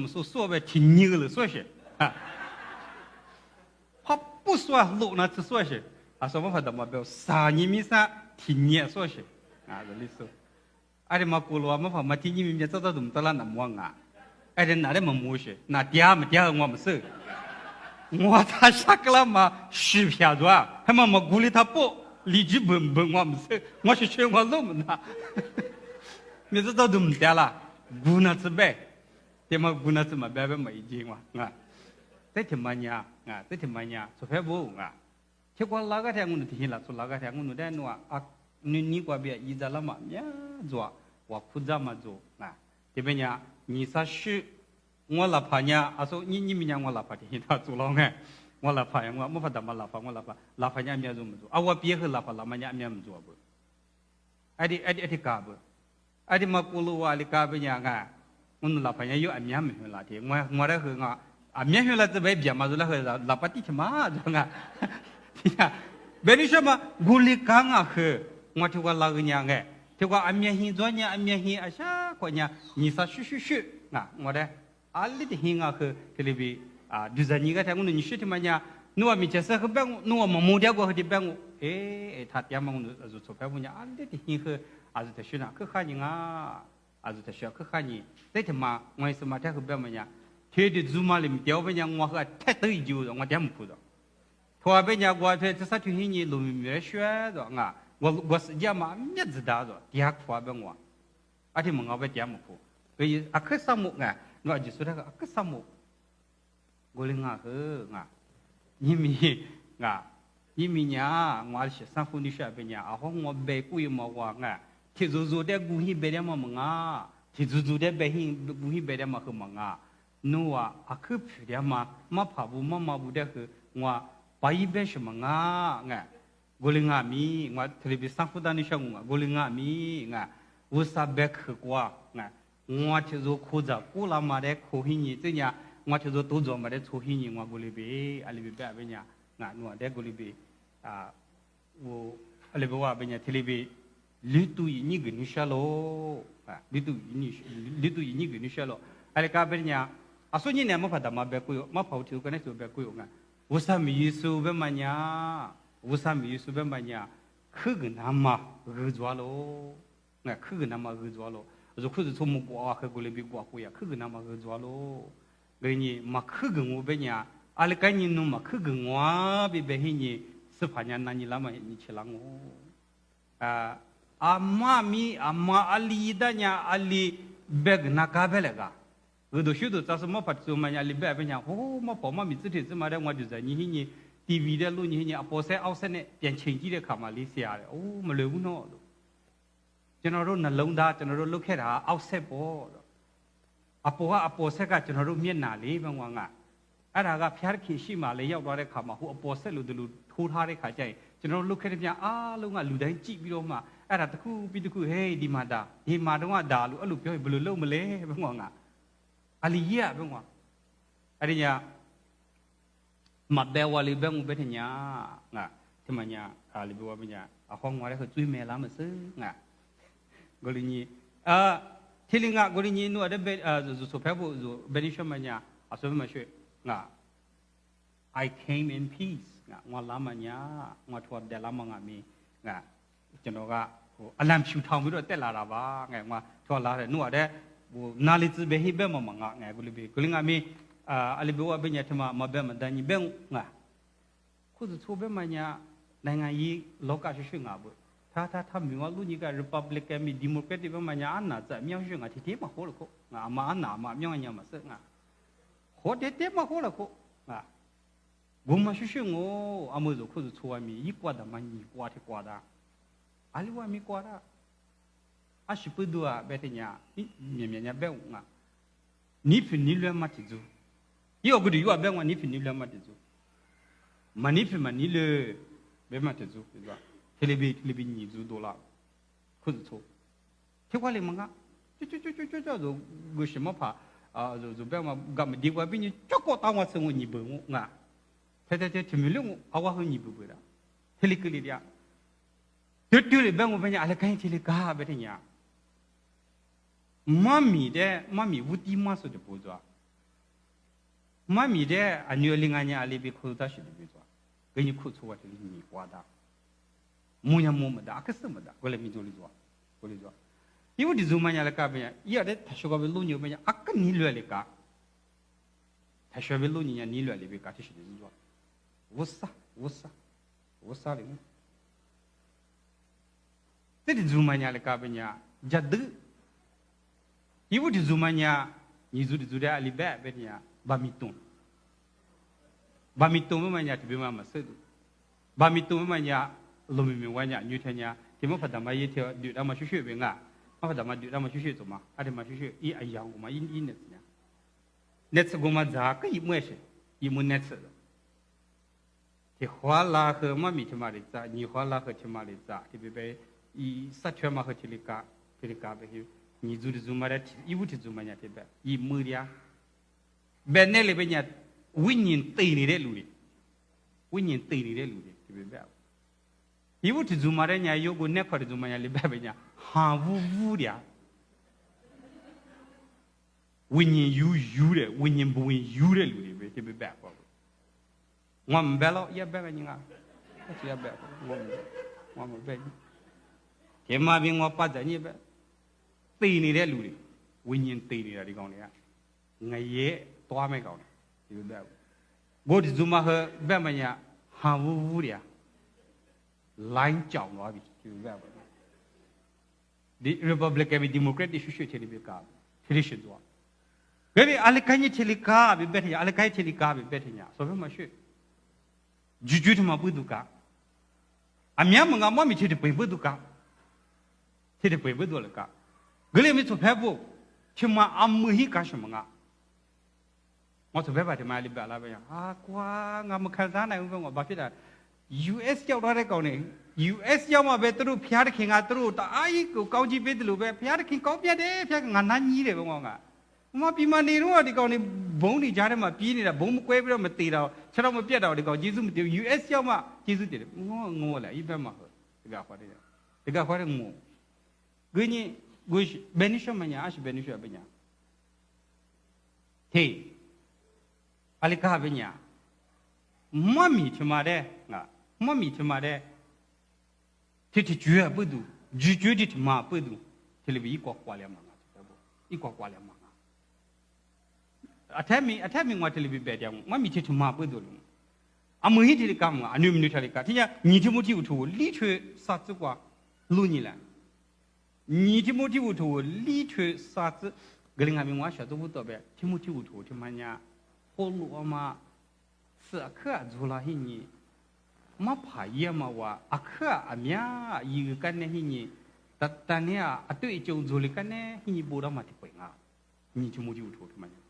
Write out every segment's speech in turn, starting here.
我们说呗挺牛了说些啊，他不说路那只说些，啊说我怕他妈不要3年挺牛说些，啊这里说，而且嘛过路嘛怕嘛挺牛面走到怎么到了那么啊，而且那里嘛没些，那爹我们说，我他啥个了嘛10票多，还嘛鼓励他不立即不我们说，我是劝我路么那，面子到怎么的了，姑那只呗。แต่มาบุญน่ะสมแบบไม่จริงว่ะงะแต่ที่มันเนี่ยงะแต่ที่มันเนี่ยสุภาพบุรุษงะที่กว่าลากะแทงุนที่ละสุลากะแทงุนได้นัวอ่ะนี่กว่าเบียอีจาละมาเนี่ยจัวว่าคุจามาจัวงะที่เป็นเนี่ยนี่ซะชื่องัวละพะเนี่ยอ่ะsoนี่มีเนี่ยงัวละพะที่ตาจุลองไงงัวละพะงัวไม่พอดมาละพะงัวละพะเนี่ยเนี่ยจัวมาจัวอ่ะว่าเปียคือละพะละมันเนี่ยมันจัวบ่ไอ้ที่กาบ่ไอ้ที่มากูรู้ว่าลิกาเป็นเนี่ยงะ我老朋友有面没了的，我那个啊面了这边别嘛，就那个老把地去嘛，这个，呀，别你说嘛，我哩刚啊去，我听过那个娘哎，听过啊面hin做呢，啊面hin啊啥个呢，你说嘘啊，我的啊里的hin啊去，这里边啊就是你个天我你说的嘛呢，侬啊米切实去办我，侬啊没目的过去办我，哎，他爹嘛我就做办我呢，啊里的hin去，啊是在说呢，去看人啊。啊，就需要去看你。这他妈，我是嘛太后边么呀？天的祖妈里面掉边样，我和太多一句了，我点不哭的。他边样我这啥东西你路面学的啊？我是讲嘛，没知道的，第二哭边我，而且我边点不哭。所以啊，可什么啊？我就说那个可什么？我哩啊呵啊，因为呀，我是三户女学边样，啊，我背过一毛话啊。ที่จู่ๆได้กูฮีเบเดมามึงอ่ะที่จู่ๆได้เบฮีกูฮีเบเดมาคือมึงอ่ะนัวอ่ะคือผิดมาผ่าบุมาบุได้คือว่าไปเบชมึงอ่ะไงกูลิงอ่ะมีว่าทีวีสังฟุตานิชงอ่ะกูลิงอ่ะมีไงอุตส่าห์เบกคือกว่าไงว่าที่จู่ๆคู่จะกูละมาได้คู่ฮีนี่ตัวเนี้ยว่าที่จู่ๆตัวจอมาได้คู่ฮีนี่ว่ากูลิเบอะไรแบบเนี้ยไงนัวได้กูลิเบว่าอะไรแบบว่าเนี้ยทีวีลิตุยนี่ก็นิชาโลลิตุยนี่ก็นิชาโลอะไรก็เป็นเนี่ยอาส่วนนี้เนี่ยมาพัดมาเบกุยมาเผาถือกันในส่วนเบกุยงะอุตส่าห์มีสูบมันเนี่ยอุตส่าห์มีสูบมันเนี่ยคือกันน้ำมารื้อจัวโลเนี่ยคือกันน้ำมารื้อจัวโลจะคือจะทุ่มกว่าคือกุลีบิกว่าคุยคือกันน้ำมารื้อจัวโลเลยนี่มาคือกันงูเป็นเนี่ยอะไรกันนี่นุ่มมาคือกันว่าบิเบหินี่สุพรรณนั่นนี่ละมันนี่เชลังโอามาอลีดาเนี่ยอลีเบกนักเบลกะดูชุดตัวจะสมมติปัจจุบันอลีเบกเป็นอย่างโอ้มาพอมามีสิ่งที่มาได้ว่าดูจะนี่ทีวีได้รู้นี่อ่ะพอเสียเอาเส้นเนี่ยเปลี่ยนเชิงที่ได้ขามาลิเซียเลยโอ้มาเลยวุ่นเนาะจนเรารู้นั่นลงดาจนเรารู้ลูกแค่หาเอาเส้นพออ่ะพอเสียก็จนเรารู้เมียนนาลีบางวันอ่ะอะไรก็พิจารณาชิมาเลยยาวได้ขามาหัวพอเสียรู้ดูทูท่าได้ขาใจจนเราลูกแค่เนี่ยลุงลุได้จีบเรามาအဲ့ဒါတခုပြီးတခုဟေးဒီမှာတော့ကဒါလို့အဲ့လိုပြောရင်ဘယ်လိုလုပ်မလဲဘယ်ကောင်ကအလီရဘယ်ကောင်အဲ့ဒီညာမဘဲဝါလီဘဲငုဘဲထညာငါဒီမှာညာအလီဘဝပညာအဟောင်းငါလည်းကျွေးမယ်လားမစငါဂိုလီညီထီလင်ကဂိုလီညီနုအဲ့ဘဲဆိုဖဲဖို့ဆိုဘယ်နိရှမညာအဆိုမရွှေငါ I came in peace ငါလာမညာငါထွားတယ်လာမငါမီငါကျွန်တော်ကအလံဖြူထောင်ပြီးတော့တက်လာတာပါငယ်မှာထော်လာတယ်နှုတ်ရတဲ့ဟိုနာလီ兹ဘေဟိဘဲမမငါငယ်ကူလီဘေကူလင်ငါမီအလီဘဝပညာထမမဘဲမတန်ညီဘဲငါခုစချိုဘဲမညာနိုင်ငံရေးလောကရွှေငါဘူး他明白路你个 Republican 咪 Democrat ဘဲမညာအနာစမြောင်းရွှေငါတီတီမဟုတ်လို့ခုငါအမအနာမမြောင်းညာမစငါဟောတဲ့တဲ့မဟုတ်လို့ခုငါဘုံမရွှေငိုအမို့ဆိုခုစချိုအမီဤကွာတမညီကွာတဲ့ကွာတာ阿里话没过啦，阿是不多啊，白天呀，面呀白红啊，你平你乱嘛记住，要不就要白我你平你乱嘛记住，嘛你平嘛你了，白嘛记住，对吧？这里边你住多了，可是错，听话哩嘛啊，就个什么怕啊，就白嘛，干么地方比你这个当我生活你不我啊，这听没了我，啊我和你不啦，这里个里的。丢了，别我别人阿拉看起来嘎别的呀。妈咪无敌妈说的不做，妈咪的啊，女领俺家里边苦大是的别做，给你苦出我这里你瓜的，木呀木么的，可是么的，过来民族里做，过来做，因为这做么家来干别，也得他说个路牛别，啊个你乱里干，他说个路牛你乱里边干，这是的做，无啥的。这里做么家来干别呀，家的，因为这做么家，你做的做的阿里边别呀。Bamitung memangnya tiba mama sedu. Bamitung memangnya lumi memangnya nyutanya. Tiba pada maya tiba duit ama susu benga. Pada maya duit ama susu tu mah. Ada mah susu i ayam guma in netnya. Net guma zak imu eshe. Imu net sedu. Ti huala ke mami cuma liza. Ni huala ke cuma liza. Tiba be i satwa mah ke cilika behi. Ni zuri zumara ibu ti zumanya tiba. I muria. Benele benya winyin tini de luri. Winyin tini de luri. Tiba be. Ibu ti zumara nya yogo nekwa de zumanya liba benya. Ha vu dia. Winyin yu de. Winyin buin yu de luri be. Tiba be. Ngam belo ya be nyinga. Ya be. Ngam be. Kema bi ngwa pa da ni be. Tini de luri. Winyin tini de di kong dia. Ngaye toa me kau ni, itu dah. Gua di rumah he, bagaimana hawu dia, lain jauh lagi, itu dah. Di Republik kami Demokrat di susu cili berkah, cili sedua. Jadi alekanya cili kah, berbeda, alekanya cili kah berbeda. Sebab macam, jujur cuma berduka. Amnya mengambil macam itu berduka, tidak berduka. Kalau macam tu, cuma amuhi kasih menga. Macam apa dia malah libah lah banyak. Kuah ngam kerana yang orang baca dah. US jauh dah kau ni. US jauh mah betul piar kinga terus. Tak ai kau jibat dulu be. Piar king kau piar deh. Piar nganan ni deh orang ngah. Mah pima ni rumah di kau ni bong ni jari mah pi ni dah bong kau berapa mati dah. Cara mah piar dah di kau Yesus mati. US jauh mah Yesus dia. Ngau lah. Ibu mah. Tiga kau dia. Tiga kau dia ngau. Gini gue benisha mana as benisha banyak. Hei. Alikah banyak. Mami cuma deh, nggak. Mami cuma deh. Titi jual bedu, jual di cuma bedu. Terlebih ikut kualiah mana, ikut kualiah mana. Atami ngah terlebih beda. Mami titi cuma bedu. Amuhi titi kamu, anu minit alikah. Tiada ni Timothy utu, lihat satu kuah luni lah. Ni Timothy utu, lihat satu. Gelingan minggu satu betul be. Timothy utu cumanya. Polu ama seakar zulah ini, ma payah mawa akar amya ikan ini, tatanya atau icung zulikan ini bodoh mati pengar, ini cuma diutuh temannya.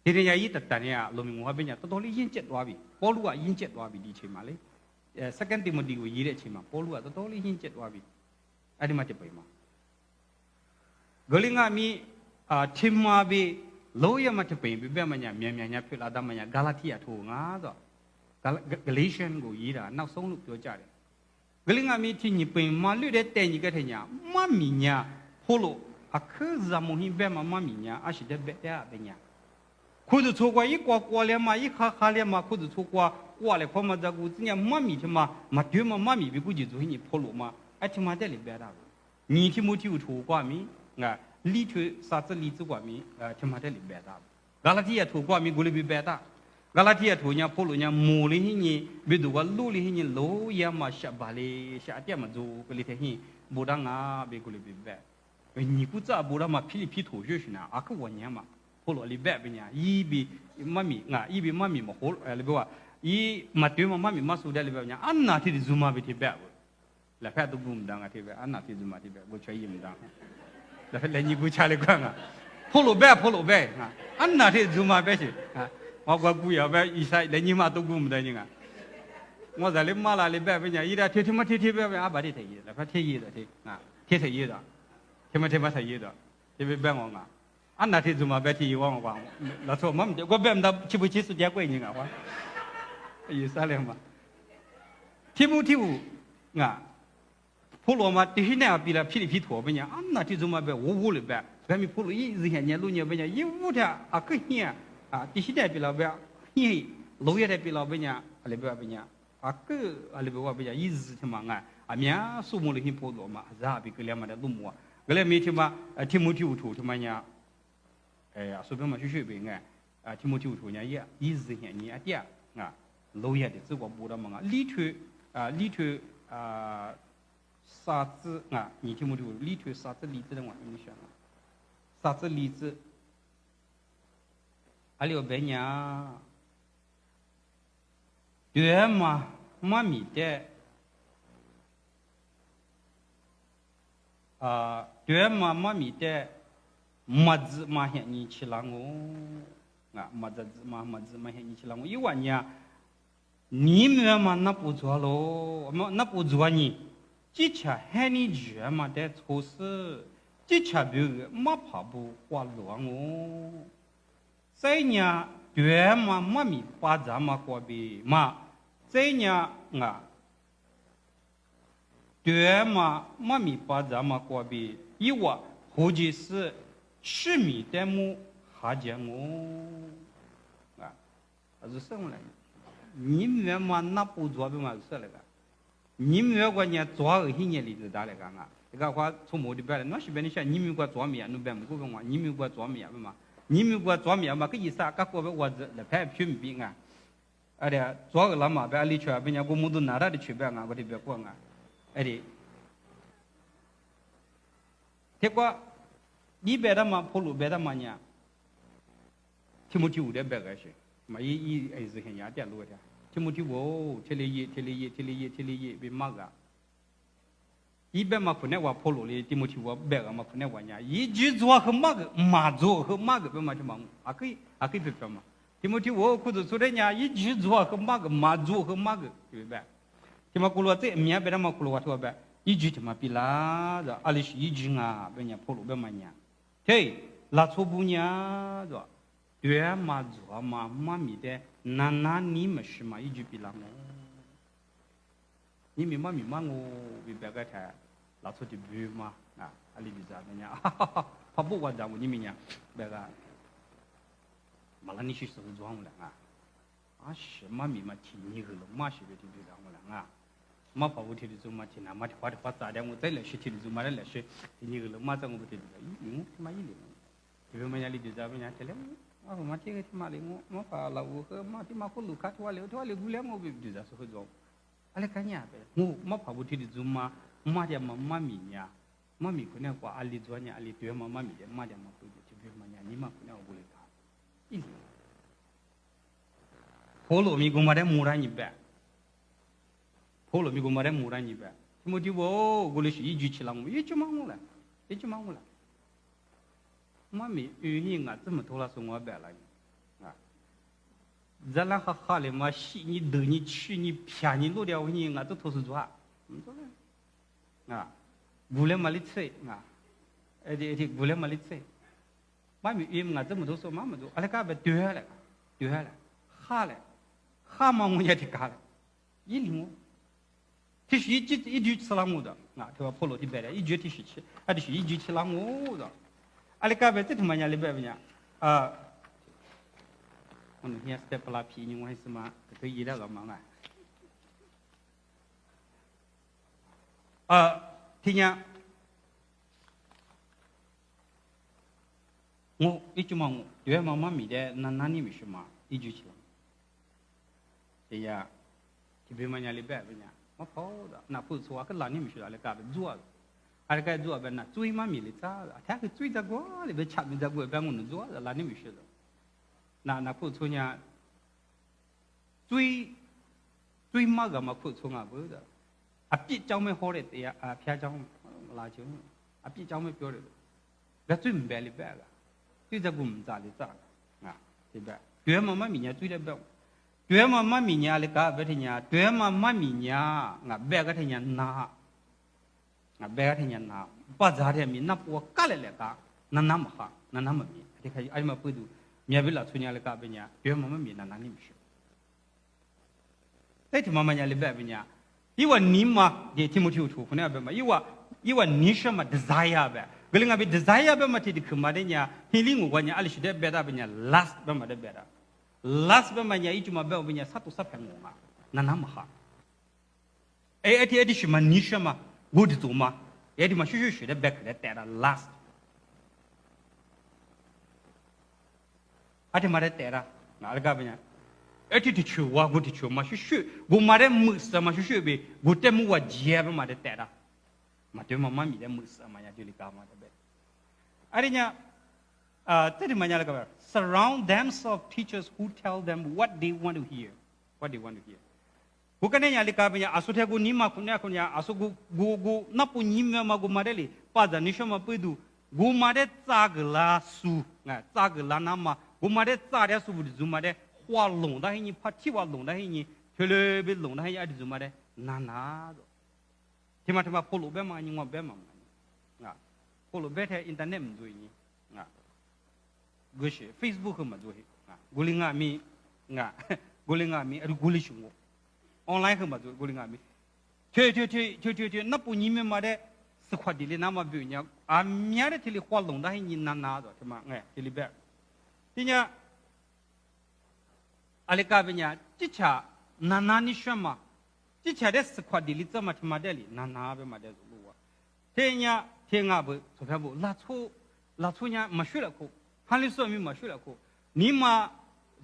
Jadi ya tatanya lomi muhabnya, totoli hincet wabi, polu hincet wabi di cemale, second Timothy ire cema, polu totoli hincet wabi, ada mati pengar. Gelingan mi cemabe. Loya macam apa? Bagaimana? Mianya pil ada mana Galatia tu ngah tu, Galatian go ira, nak songlup tu cari. Gelingan mi cini pun malu deh tanya katanya, maminya polo, aku zamuhi bema maminya asyik dah beda benya. Kudu cakap ikut kualiah ma, ikut kualiah ma, kudu cakap kualiah kau macam guznya mami cuma, macam mami begitu jitu ini polo ma, cuma dah lebih beda. Ni cuma cakap mi, ngah. Lihat satu lihat kami cuma ada lebih beda. Galatia tu kami gula lebih beda. Galatia tu nya polunya mulih ini berdua luli ini lo ya masya balik syatiya mazu kulit ini bodang begula lebih beda. Ni kuca bodang ma pilih tu jusna aku wanya ma polu lebih beda punya. Ibi mami ibi mami ma polu lebih beda. I mati mami masuk dah lebih banyak. Anak ti zuma lebih beda. Lepas tu gum dang ati beda. Anak ti zuma lebih beda. Gua cai dang. Lepas ni gua cari kau ngah, polo be, anak dia cuma be sih, gua ya be isai, ni mah tu gua muda ni ngah, gua dah lima lah be punya, ira tiap be apa dia thay, lepas thay dah, tiap thay dah, tiap thay dah, tiap be ngah, anak dia cuma be thay wang, lalu mam, gua be menda cipu sudah gua ni ngah, isai leh mah, tiap ngah. Polo mat di sini apabila pilih tu apa nya, anak tu cuma be, wul be, kami polo ini zihannya lunya be nya, ibu dah aku hiya, 第些代表了边，你老爷代表了边呀，阿里边边呀，个阿里边话边呀，一日天嘛面数目的很多嘛，是比个两嘛的路么，个来没天嘛，天母天土天嘛呀，说边嘛学边天母天土呀也，一日天你点老爷的这个不的嘛里头啥子你听不听？里头啥子例子的话，你想啥子例子？阿里有别人对嘛妈咪的对嘛妈咪的么子嘛些你去了我么子嘛些你去了我一万年你们嘛那不做喽，那不做你。这下喊你去嘛得措施，这下别个没怕不花乱哦。这样对嘛没米把咱嘛过比嘛，这样对嘛没米把咱嘛过比，一话或者是10米的木还见我是什么来？你们嘛那不做别嘛是那个。你们要管人做恶心的例子打来干这个话从某的边来，那是边你想你们管做面，那边不管我，你们管做面嘛，你们管做面嘛，个意思个过边我子来拍片边的，做个了嘛，边里去边人我们都拿他的去边我这边管的，结果你别的嘛，跑路别的嘛呢，听不听的别个是，嘛一是很压点路的。听不听我？天里耶，别骂个。一边嘛可能我跑路里，听不听我别个嘛可能我呢，一句做和骂个，骂做和骂个别嘛就骂，可以别别嘛。听不听我？可是说的呢，一句做和骂个，骂做和骂个，对不对？听嘛，古罗这面别的嘛古罗话说呗，一句他妈比啦的，阿里是一句别人跑路别嘛呢，对，拉错不呢是吧？对嘛做嘛妈咪的。那你们是嘛？一句比啦我，你明嘛我，为别个台，老出去比嘛阿里比啥的呀？他不管咱们你们呀，别个，马上你去收装了是嘛咪嘛听你个了，嘛是别听别让我了嘛跑不听的就嘛听嘛花咋的我再来学听的就嘛来学听你个了，嘛在我不听的，嘛一零，因为嘛呀里比啥么呀？这了。嘛这个他妈的我把老五和嘛他妈和卢卡托了古两我别比啥时候做，阿来干呀呗，我嘛跑不去的做嘛的嘛米呀，嘛米可能话阿里做呢阿里对嘛米的嘛的嘛不就别嘛呀，你嘛可能我来干，一跑路米公嘛的木然一般，跑路米公嘛的木然一般，他妈的我来是一句起来我一句忙我了。妈咪语言这么多了，是我白了咱俩哈的嘛，洗你逗你取你骗你录掉你都都是做无聊嘛的菜无聊嘛的菜，妈咪语言这么多说妈妈都，阿拉干不对了，哈嘛我也得干了，一零我，这是一句吃了我的对吧？跑路的白了，一句提示起，这是一句吃了我的。阿里干呗，这他妈伢里边呢我那天在不拉皮，你我还是嘛，可以了个嘛听见我一句嘛我，对妈妈咪的那你们是嘛？一句去了，这呀，这边嘛伢里边呢，我跑的，那不错，可拉你们是阿里干呗做的。阿拉该做呗那追嘛米的咋了？他个追着过里边吃米着过，别我能做的，那你没事的。那不错呢，追嘛个嘛不错不的，别叫没好的呀偏叫拉球，别叫没标的，别追唔白里白个，追着过唔咋的咋对吧？对嘛米呢追的白，对嘛米呢里个别的呢，对嘛米呢白个的呢拿。白个天年那把这天米那不干了个，那么好，那么米，这开哎嘛不都，面为了出年了个别年，别妈妈米那你不是？再听妈妈年里边呢，因为你嘛也听不清楚，可能别嘛，因为你什么的啥呀呗，格林阿比 desire 别嘛提的克嘛的呀，心里我讲阿里是的别的别呀 last 别嘛的别的 last 别嘛呀一句嘛别别呀啥都啥偏我嘛，那么哈。哎是嘛你说嘛，我的做嘛，的嘛学的别克的带了 last， 嘛的带了，哪里个别呀？的去我的去嘛学，我嘛的没事嘛学呗，我的么我接别嘛的带了，嘛对嘛咪的没事嘛呀就里干嘛的呗。这里嘛呀那个 surround themselves teachers who tell them what they want to hear， what they want to hear。我跟你讲，你干不呀？阿苏天古尼嘛，可能阿苏古那不尼嘛嘛古嘛的哩，把着你什么背读，古嘛的扎个拉书，哎，扎个拉那嘛，古嘛的扎的书不的做嘛的，花弄的很你，怕提花弄的很你，特别别弄的很你，阿的做嘛的，那个，听嘛，跑路边嘛，你往边嘛，啊，跑路边在 internet 唔做你，啊，嗰些 Facebook 嘛做些，啊，古里阿咪，啊，古里阿咪，古里熊我。online 嘛做，我领阿咪，去，那不你们嘛的，是快递的那么别人啊，面的这里花弄的很你拿着，是嘛？哎，这里边，人家，阿里嘎边呀，这下拿你选嘛，这下的是快递的怎么他妈的哩，拿边嘛的路啊，这样天啊不，钞票不，拉出呀没学了苦，喊你说明没学了苦，你嘛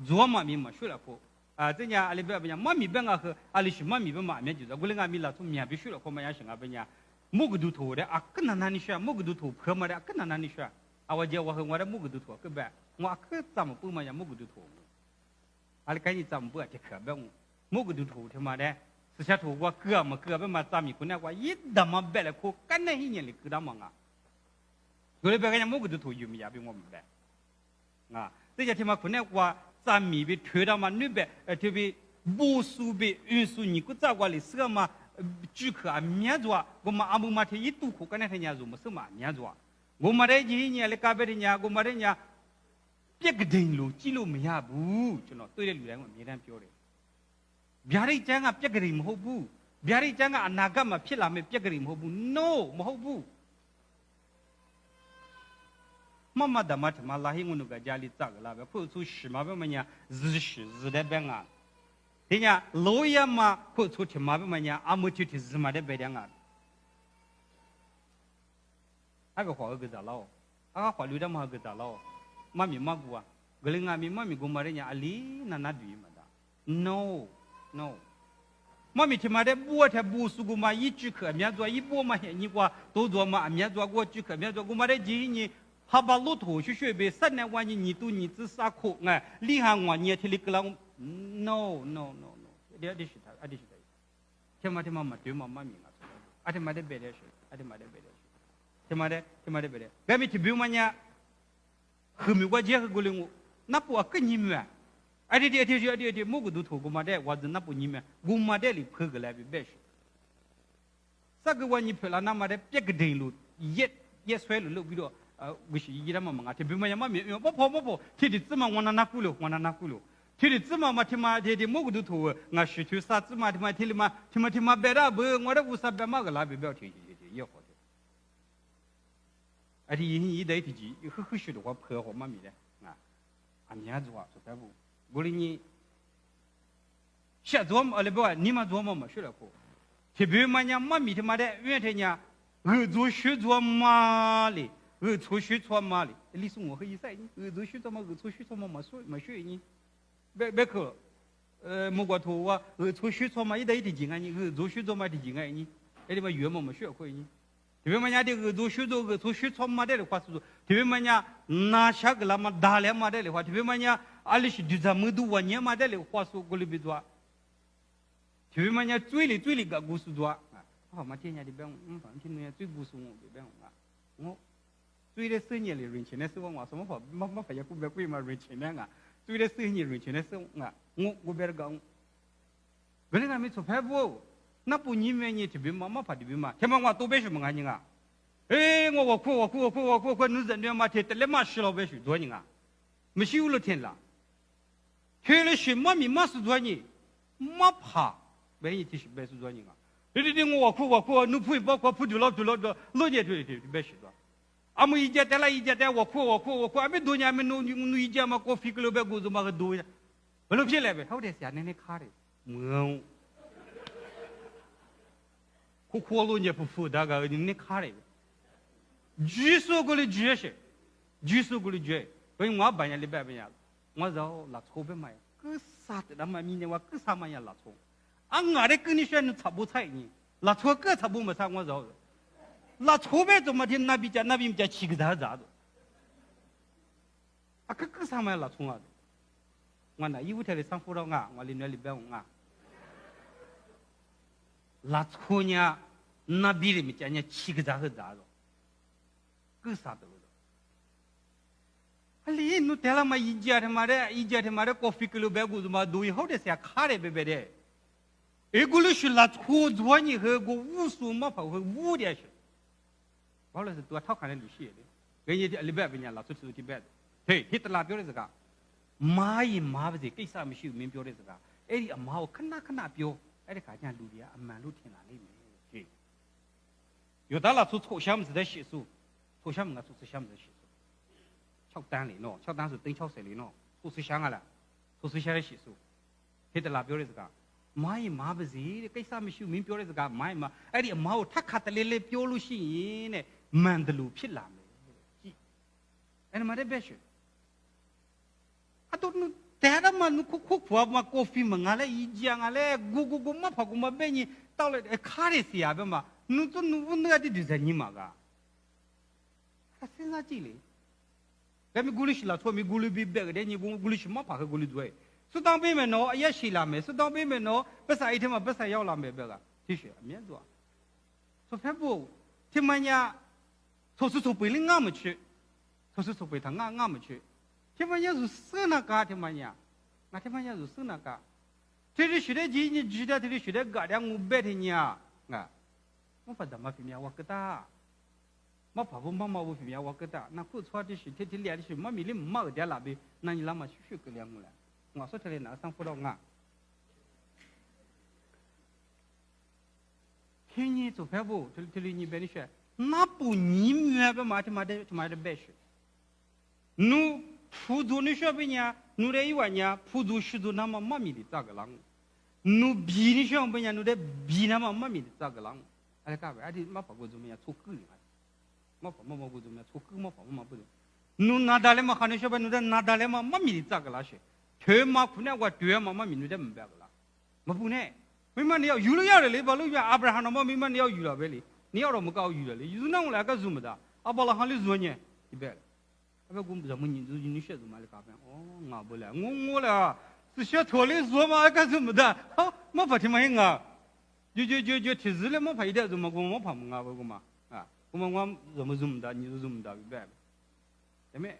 做嘛咪没学了苦。啊，这样阿里边边妈咪边个和阿里是妈咪边嘛面就是，我领阿咪拉出面必须了，可嘛样行啊边呀，某个都头的啊，跟那你说，某个都头破嘛的，跟那你说，啊我我和我的某个都头，对吧？我可怎么不嘛呀某个都头，阿里赶紧怎么不这可别我，某个都头他妈的，是下头我哥嘛边嘛咱们可能我一他妈别了可干那一年里可他妈啊，我里边个某个都头有没呀比我们白，啊，这些他妈可能我。咱们被推到嘛那边，特别部署被运输，你个咋过来是个嘛？住客啊，面做，我们阿姆嘛提一度苦，跟那天伢做么什么面做？我们这几年来干别的伢，我们这伢别个登录记录没呀不？就那对的路来我没人标的，别人讲啊别个人没好不？别人讲啊那个嘛偏拉没别个人没好不 ？No 没好不？妈妈的嘛，他妈拉黑我那个家里咋个啦？或者说什么别么呀？日的别啊，人家老爷嘛，或者说他妈别么呀？阿母就提日嘛的别的啊。阿个话个咋了？阿个话留的嘛个咋了？妈咪妈姑啊，个人阿咪妈咪姑妈的呀，阿里那对嘛的 ？No。妈咪他妈的我才不是姑妈一句课面做一波嘛，你过都做嘛面做过句课面做姑妈的几年。他把骆驼学呗，3年万你都你只啥苦哎，厉害我你提里个啷 ？No，这是他，这是他，他妈对妈咪啊，他妈的别的事，他妈的别的，咱们去比嘛呀，后面我结合过来我，那不跟你们，这，某个都透过嘛的，我是那不你们，我嘛的里拍个来别事，啥个我你拍了那么的别个登录，也摔了比如。我是一嘛嘛，这边嘛嘛没跑，天的芝麻我拿过了，天的芝麻嘛天嘛天的某个都头，我是去啥芝麻天嘛天里嘛天嘛别的不，我的乌啥别嘛个拉别不要天也好的，而且一代的机，很许多话拍好嘛没的啊，俺们做啊，说不，我哩你，写做嘛了不，你嘛做嘛学了过，这边嘛呀嘛没天嘛的，原天呀，做学做嘛哩。错学错嘛哩，你说我可以说你，错学错嘛，错学错嘛，没学你，别可，莫过头啊，错学错嘛，一代一提经啊你，错学错嘛提经啊你，那里嘛学嘛没学会你，特别嘛伢的错学错嘛的话是说，特别嘛伢那下个啦嘛打了嘛的话，特别嘛伢阿里是就咱们都1年嘛的话说过里边做，特别嘛伢嘴里个故事做，啊，好嘛天伢的别，反正伢最故事我别啊，我。最的10年里人情的时候，我什么话，没法也不别贵嘛人情的啊。最的10年人情的时候啊，我别讲，可能俺没错拍不，那不你们你这边嘛怕这边嘛，天嘛我多别什么啊你啊？哎，我哭，你人家嘛天得来嘛10老别许多人啊，没修了天了，天了什么嘛是多人，没怕，别人提是别是多人啊。对，我哭，你不包括不对了，老年对别许多。阿姆一家带了一家带我哭，阿没多年没弄一家嘛，咖啡个老板工作嘛个多呀，不能骗来呗，好的是那卡的，没，哭了你不服大个那卡的，举手过来举些，举手过来举，所以我半夜里边边呀，我找拉错别嘛呀，个啥的那么明年我个啥嘛呀拉错，啊我的跟你说你差不差呢，拉错个差不没差我找。拉错别怎么的那边家七个咋的？啊，个啥嘛拉错啊？我那衣服贴的上辅导啊，我里面里边啊，拉错呢，那边里面家七个咋的？个啥的？啊，你弄带了嘛一家他妈的咖啡个白锅子嘛，都以后的些卡的别的，一个人是拉错做你和个无数嘛跑会无的些。后来是多套看的历史的，人家里边人拉出去的，对，他拉表的这个，马不是给啥没修明表的这个，哎，马我看那表，哎，看见路的啊，蛮路天哪里面，对，有的拉出错项目是在写书，错项目啊，错项目在写书，敲单里喏，敲单是等敲谁里喏，错是想啊了，错是想来写书，他拉表的这个。马不是给啥没修明表的这个马，哎的马他看得来表路线呢，慢的路偏难的，哎那么的别说，啊都那但是嘛，那苦嘛咖啡嘛啊嘞，一讲啊嘞，我嘛跑过嘛别你到了卡的时候嘛，那都那的就是你嘛个，他身上进来，咱们鼓励是了，错没鼓励别别个的，你鼓励是嘛跑个鼓励做哎。是当北面喏，也是拉美；是当北面喏，不是一天嘛，不是要拉美别个，的确免做。说反不，他们呀，说是从北里俺们去，说是从北他俺们去，他们呀是生那个，他们呀，那他们呀是生那个。这里学的几年，记得这里学的个的，我白天呀，啊，我不怎么分辨我个大，我怕不妈妈我分辨我个大，那不错的是，天天练的是，妈咪你妈个点拉呗，那你拉嘛去学个两个了。我说这里拿上辅导啊，天天做饭不？这里你别的说，那不你们别嘛的白说，侬辅助你说别呢，侬来一万呢，辅助许多那么妈咪的咋个啷？侬比你说别呢，侬来比那么妈咪的咋个啷？哎干啥？哎的嘛跑过怎么样？错狗的嘛跑过怎么样？错狗嘛跑嘛不中，侬拿大来嘛喊你说别，侬在拿大来嘛妈咪的咋个啷说？他妈苦呢，我对妈妈民族在明白个啦，没不呢，明白你要有了要的嘞，把路边阿不然那么明白你要有了呗哩，你要了么搞有了嘞，有那我来个做么的，阿把了行里做呢，一百了，阿不我们怎么你学做嘛的搞呗？哦，我不来，我了是学托里做嘛干什么的？好，没怕听嘛应啊，就提示了，没怕一点做嘛，我怕么啊不嘛啊，我怎么做么的，你做么的一百，对没？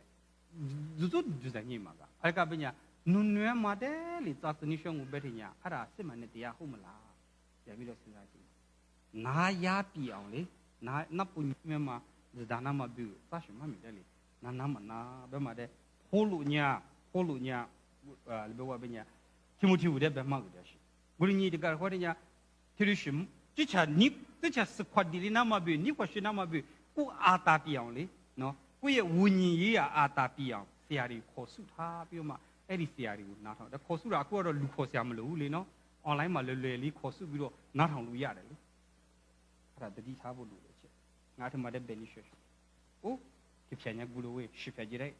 就在你嘛个，阿干不呢？侬女嘛的，你咋子你选我白天呀？阿拉什么的底下好么啦？也比较实在些。那也比样嘞，那不女嘛，是当那么比，咋选嘛没得嘞？那么那别嘛的，火炉呢，里边我边呢，听不听我的别嘛个的是。我你这个话的呢，听的是，之前是快递的那么比，你或许那么比，我阿达比样嘞，喏，我也无你也阿达比样，是呀的，可数他比嘛。哎，你写的哪趟？那考试啊，过了路考试没路嘞喏，online 嘛来考试比如哪趟路亚的嘞？他这里差不多了些，俺他妈的别你学学，哦，这便宜咕噜喂，10块钱嘞，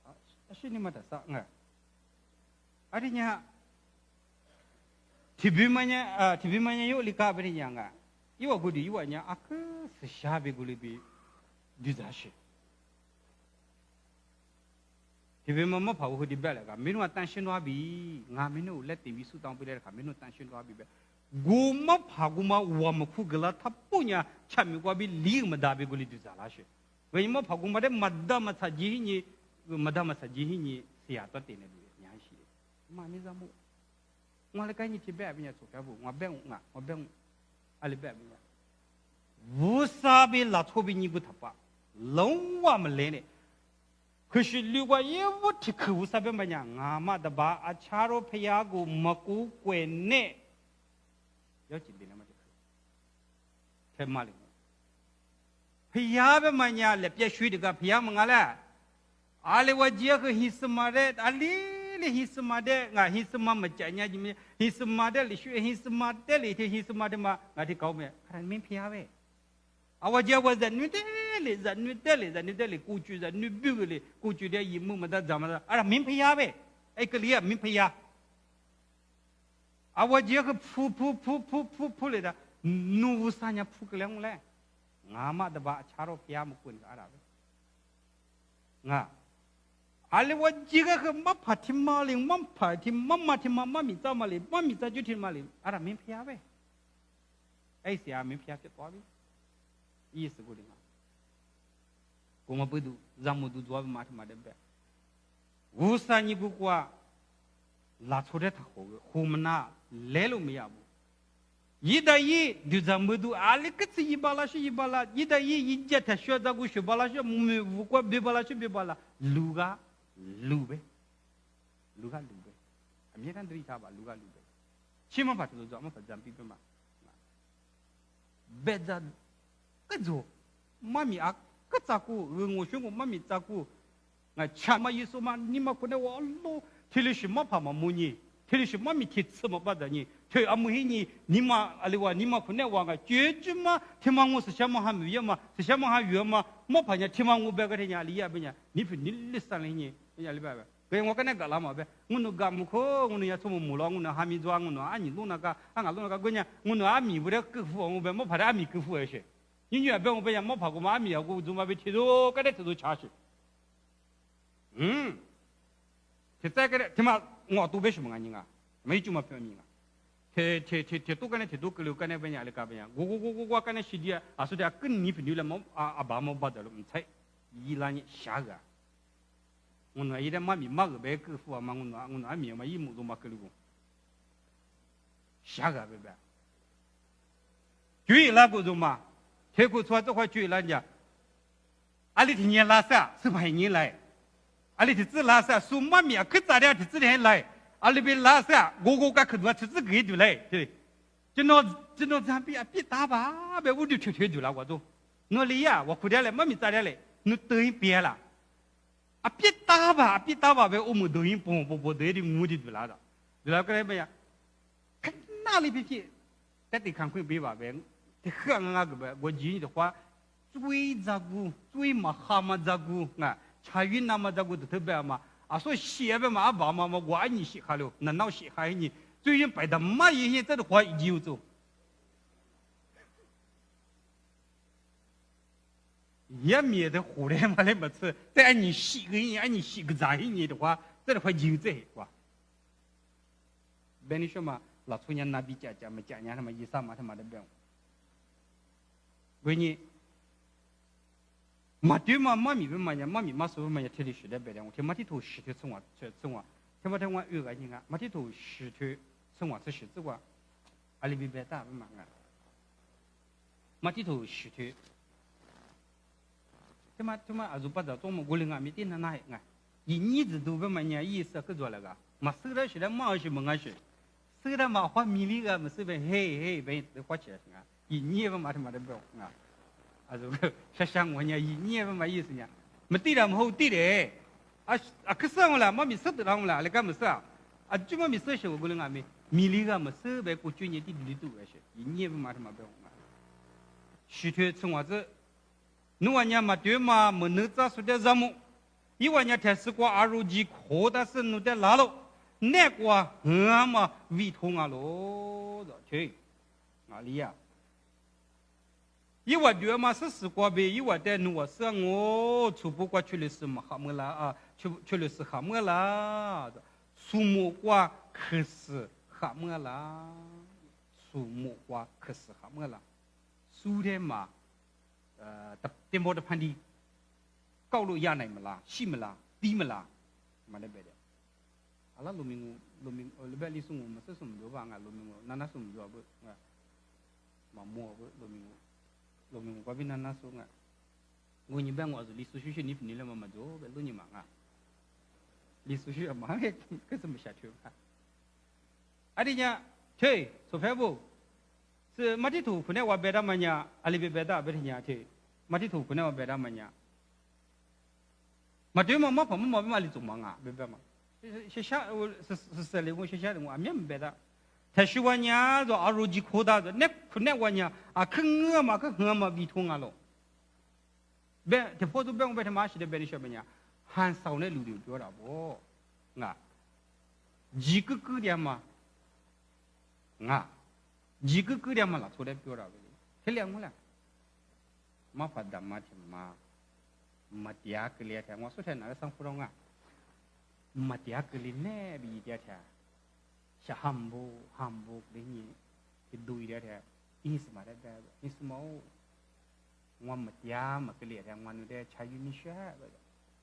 啊，是你妈的啥啊？而且呢，提笔嘛有理解不的样啊？因为我的因为呢，啊个是下边咕噜比，就这些。这边嘛跑过去别了个，没弄担心多比，俺没弄来电视当不了个，没弄担心多比别。我嘛跑过嘛，我们苦个了，他不呢，前面过比离么大比过来就咋啦去？为什么跑过嘛的没得嘛才几年，没得嘛才几年，是呀多点的路，娘西，嘛没怎么，我来赶紧去别边做干部，我别阿里别边，无啥比拉错比你不他爸，龙我们来呢。可是如果业务提客户啥边么样啊嘛的吧啊查罗培养个么个国内要几遍了嘛就太麻烦了皮亚不嘛呀，来别学这个皮亚么个嘞，阿里我姐个黑什么的，阿里黑什么的，俺黑什么么讲呀，你们黑什么的，你学黑什么的，你听黑什么的嘛，俺听搞没，看没皮亚喂，啊我姐我人女的嘞，人女的嘞，人女的嘞，过去人女标个嘞，过去的一木么的怎么的，啊没皮亚喂，哎个里啊没皮亚。啊，我这个扑来的，努啥呀扑个两来，俺妈的吧，查到皮亚木棍子阿拉的，啊，阿里我这个和妈怕听妈哩，妈怕听妈妈听妈妈咪咋嘛哩，妈咪咋就听妈哩，阿拉没皮亚呗，哎是啊没皮亚就多呗，意思过的嘛，我们不都让我们都做嘛听嘛的呗，无啥你不过，拉出来他好个，后面那。来了没有？一打一就咱们都阿里个子一巴拉是一巴拉，一打一接他学咋个学巴拉学，没无过别巴拉是别巴拉，路个路呗，路个路呗，没看对他吧？路个路呗，起码把这个咱们发展比别嘛，别在个做，妈咪啊个咋个，我说我妈咪咋个，我前嘛一说嘛，你们可能我老，听了什么怕嘛没呢？特别是妈咪提吃么把的你，特阿母嘿你妈阿里话你妈可能话个，绝对嘛，听嘛我是想嘛还没有嘛，是想嘛还有嘛，没怕人听嘛我别个人家里呀不呢，你说你立三零年，人家里边呗，给我跟那个啦嘛呗，我那个木可，我那也从木了，我那还没做，我那阿你弄那个，俺弄那个个呢，我那阿米不得够富，我别没怕的阿米够富而些，你女别我别人没怕过嘛阿米啊，我怎么被提着，跟那提着吃去，就再个的，他妈。我都为什么啊？没这么表明啊！他都跟那他都跟了跟那边伢的干边，我跟那兄弟啊，说的跟你朋友了么啊爸么把的了，唔猜，伊拉你瞎个，我那一点妈咪妈个白够富啊嘛，我那米嘛一亩都没够了个，瞎个白白，就那个种嘛，泰国出来这块就那家，阿里天年拉萨是派人来。阿里自拉萨，苏妈咪啊，可咋的？自然来。阿里边拉萨，我家可多，自己就来，对。就那咱别打吧，别我就就了，我都。我里呀，我哭点来，妈咪咋的来？你等一别了。啊，别打吧，别我们等一不对的，我的就来了。就来过来没呀？看哪里别，但得看会别吧别，得喝那个呗。我建议的话，最咋个，最嘛哈嘛咋个啊？茶云那么这个特别嘛，啊，所以写呗嘛，爸妈我爱你写下了，那闹写下你，最近摆的嘛一些这的话就走，也没得胡来嘛来么子，再按你写个人，按你写个咋一年的话，这的话就这话。别你说嘛，老粗人那比讲嘛，讲他妈一啥嘛他妈的别，为你。嘛对嘛，妈咪嘛呀，妈咪嘛说嘛呀，天天学的白的，我听嘛天头石头从我，听嘛听我有个人啊，嘛天头石头从我这石头话，阿里边白大不嘛啊，嘛天头石头，听嘛阿祖把这种么过来啊，没点那哪啊，一年子都不嘛呀，意思个做那个，嘛收了学的嘛是么个学，收了嘛花米里个么是呗，嘿，呗都花钱啊，一年不嘛他妈的不啊。啊，这个想我呢，你也不嘛意思呢？没对了，没好对的。可是我啦，没米色的啦，我啦，你干么事啊？啊，就没米色些，我过来俺们米里个么色呗，过去年地里多个些，你也不嘛他妈不用啊。石头从我这，你话呢嘛对嘛，没能咋说的什么？一话呢，天是过二路机，可但是弄得拉了，那个嘛胃痛啊喽，去哪里呀？一话对嘛是时光呗，一话的我是我初步过去的是嘛哈么啦啊，去的是哈么啦，树木瓜可是哈么啦，树木瓜可是哈么啦，树的嘛，电波的盘的，高楼压那么啦，细么啦，低么啦，嘛那边的，阿拉路明那边里送我们是什么多吧啊，路明那什么多不啊，嘛么不路明。路明我边那说啊，我你别我是历史学你来嘛做，别路你忙啊，历史学嘛还怎么下去啊？阿弟呢，去说白不？是马蹄头可能我别的嘛呢，阿里别的别的呢去，马蹄头可能别的么呀？马对嘛，马跑嘛里做忙啊，别别嘛。学校是里我学校的我面别的。他说完呀，就阿如几口大的，那完呀，啊，看我嘛，看我嘛，比通啊喽。别，他跑到别我别他妈是的别的什么呀？喊少那路流了不？啊，几个点嘛？啊，几个点嘛了，出来表了不？他两个了，马发达马天马。มาเดียกเลียแทงว่าสุดท้ายน่ะสังฟุรองอ่ะมาเดียกเลียแน่บีเดียแทชะฮัมโบเดี๋ยวนี้ไปดูเดียแทอินสมาได้แบบอินสมาว่ามาเดียมากเลียแทงวันนู้นได้ใช้ยูนิเช่แบบ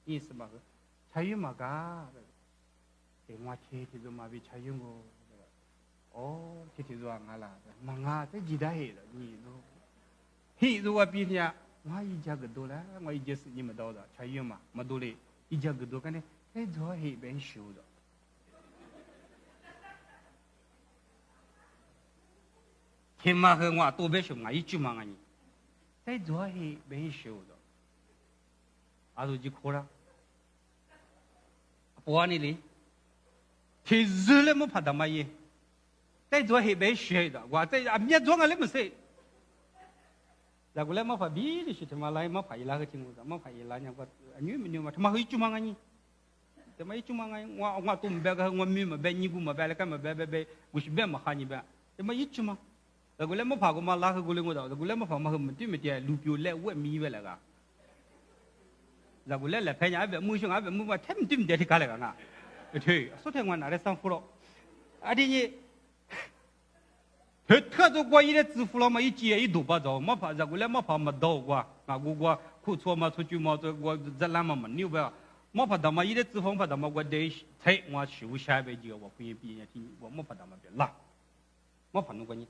อินสมาใช้ยูมากาแบบเอ็งว่าเชื่อที่จะมาวิใช้ยูโง่โอ้ที่จะว่างอะไรมางาจะจีได้เหรอนี่ดูฮีดูว่าปีเนี้ย我一家个多了，我一家是你们到的，才有嘛，没多嘞，一家个多，看呢，哎，做黑边修的，天马和我多边修，我一句嘛你，在做黑边修的，阿都就哭了，不安尼哩，天热了么怕他妈耶，在做黑边修的，我在阿面做我嘞么事。แล้วกูเล่นมาฝ่ายบีดิสิทำมาไล่มาฝ่ายลาก็จริงกูมาฝ่ายลาเนี่ยก็อันนี้มันเนี่ยมาทำมาเฮ้ยจุ่มมาไงแต่ไม่จุ่มมาไงว่าตุ้มเบกว่ามีมาเบนี่กูมาเบแล้วก็มาเบกูชิเบมาขายนี่เบแต่ไม่จุ่มมาแล้วกูเล่นมาฝ่ายกูมาลาก็กูเล่นกูแล้วกูเล่นมาฝ่ายมาเฮ้ยมันที่มันจะลูปิโอเล่เว้ยมีเวลาก็แล้วกูเล่นแหละเพญาแบบมือช่างแบบมือว่าแทบที่มันเด็ดที่กันเลยกันนะเฮ้ยสุดท้ายวันอะไรสังฟุโรอันนี้他做过一的支付了嘛，一接一多把着，没怕这个嘞，没怕没到过，啊，我苦错嘛，出去嘛，这我这烂嘛没牛呗，没怕他妈一的支付，怕他妈我得才我修下边几个我可以毕业听，我没怕他妈别拉，没怕弄过你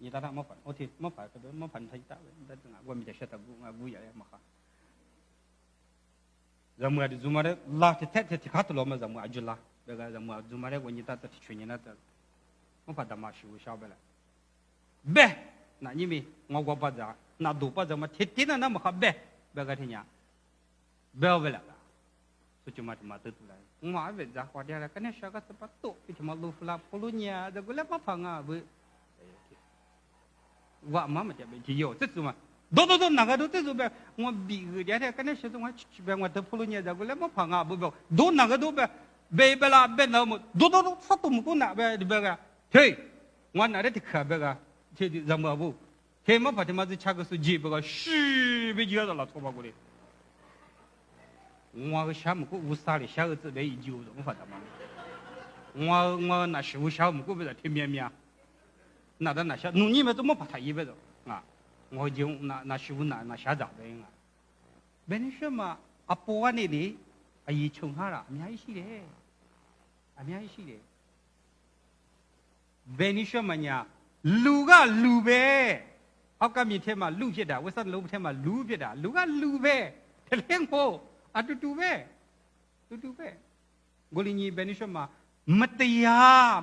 打他没怕，我听没怕这个没怕他打，但是我没得晓得我也没哈，咱们的做嘛的拉他卡头了嘛，咱们就拉，这个咱们做嘛的我你打这去年那这，没怕他妈修下边了。别，那你们我把这那都把这么天那么好别个天呀，别为了，所以就嘛他妈得出来，我为啥花点了？可能下个是把多，他妈路夫拉普鲁尼亚，这个来把房啊不，我妈妈这边就有，这是嘛，都那个都这是呗，我比个点的，可能是我去边我得普鲁尼亚这个来把房啊不，都那个都呗，别啦别那么，都啥都没够那呗别个，嘿，我那里的可别个。这怎么不？他们把他妈这恰个是几百个十倍几个了，错吧？过来，我个项目过无啥的，下个字别一揪着，我发他妈，我那十五项目过不是天面面，那的那下，农你们怎么把他一百着啊？我就那十五那下咋的啊？别人说嘛，阿婆那里，阿姨穷哈了，没还是的，阿没还是的，别人说嘛呀。路个路呗，阿个明天嘛路撇的，为啥路天嘛路撇的？路个路呗，他两个啊嘟呗，我哩你别你说嘛，没得呀，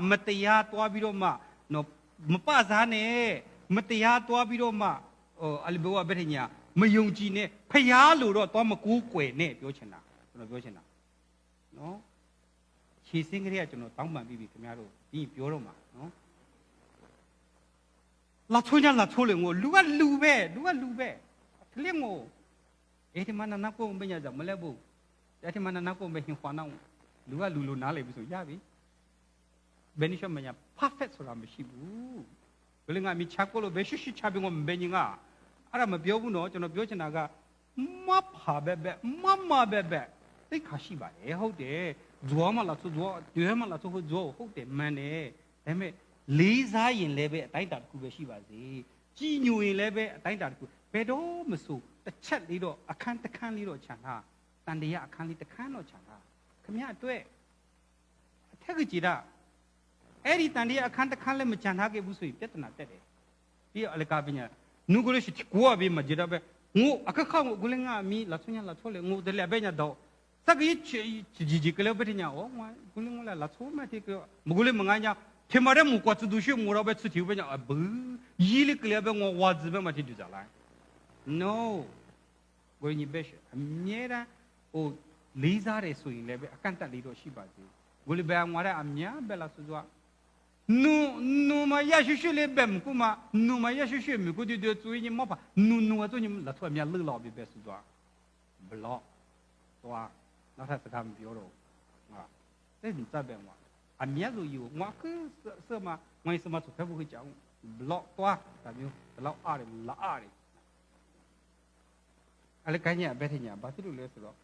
多比罗嘛，喏，没巴啥呢，没得呀，多比罗嘛，哦，阿里不话别听呀，没用劲呢，拍呀路了，多么古怪呢，表情呐，表情呐，喏，其实个咧就喏，当晚比怎么样咯，比表了嘛，喏。拉错了我，路个路呗，他连我，哎他妈那个我们也怎么来不？哎他妈那个我们很花闹，路个路哪里不是呀呗？别你说么呀 ，perfect 说啦没是不？可能俺们吃过了，别说吃别我们别人啊，阿拉么标不喏，就那标起那个，妈怕别，这卡西吧，哎好的，做嘛啦做，对嘛啦做好的嘛呢，哎没。理查人那边带大股别是吧子，基牛人那边带大股，别多么说，得吃里头，啊看里头抢他，但是呀看里头看了抢他，可么样对？这个记得，哎你但是呀看里么抢他给不随，别得那得的，比阿里嘎边呀，如果是过边么记得呗，我啊个看我过来啊米拉错了，我在那边呀到。这个一个了不听呀，我过来我来拉错嘛这个，我过来么俺家。他妈的，木瓜子都学我老板吃条边讲啊不，一粒个两边我娃子边嘛听就咋来 ？No， ကိုကြီးပဲရှိအမြဲတမ်းဟိုလေးစားတယ်ဆိုရင်လည်းပဲအကန့်အသတ်လေးတော့ရှိပါသေးကိုလေးပဲငွာတဲ့အများပဲလားဆိုတော့နူမရရှိလေးပဲမကူမနူမရရှိမြကိုတူတူ注意你冇怕နူ啊做你们拉出面乐老别别说说不老对吧那他是他们表咯啊这你这边话အမြတ်လို့ယူငါကစမငါစမသူဖက်ဖို့ကြောင်းဘလော့သွားဒါမျိုးဘလောက်အားတယ်လာအားတယ်အဲ့လေကိုင်းညဘက်ထညာဘာဖြစ်လို့လဲဆိုတော့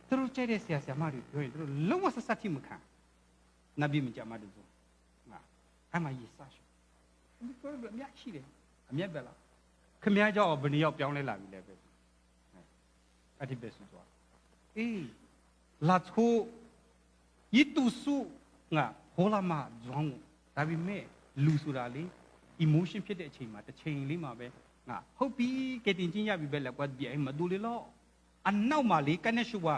သူတို့ကျတဲ့ဆရာဆရာမတွေပြောရင်သူတို့လုံးဝဆက်ဆက်ထိမခံနဗီမကြမှာတူငါအဲ့မှာရေးစားရှိဒီပြောလို့အမြတ်ရှိတယ်အမြတ်ပဲလားခမည်းကြောက်ဘယ်နည်းရောက်ပြောင်းလဲလာပြီလဲပဲအဲ့ဒီပဲဆိုတော့အေးလာချိုဤတူစုငါဟောလာမဇွမ်းဒါပေမဲ့လူဆိုတာလေ emotion ဖြစ်တဲ့အချိန်မှာတစ်ချိန်လေးမှာပဲငါဟုတ်ပြီကဲတင်ချင်းရပြီပဲလက်ကွက်ပြအိမ်မတူလေလို့အနောက်မှာလေကနေရှုပါ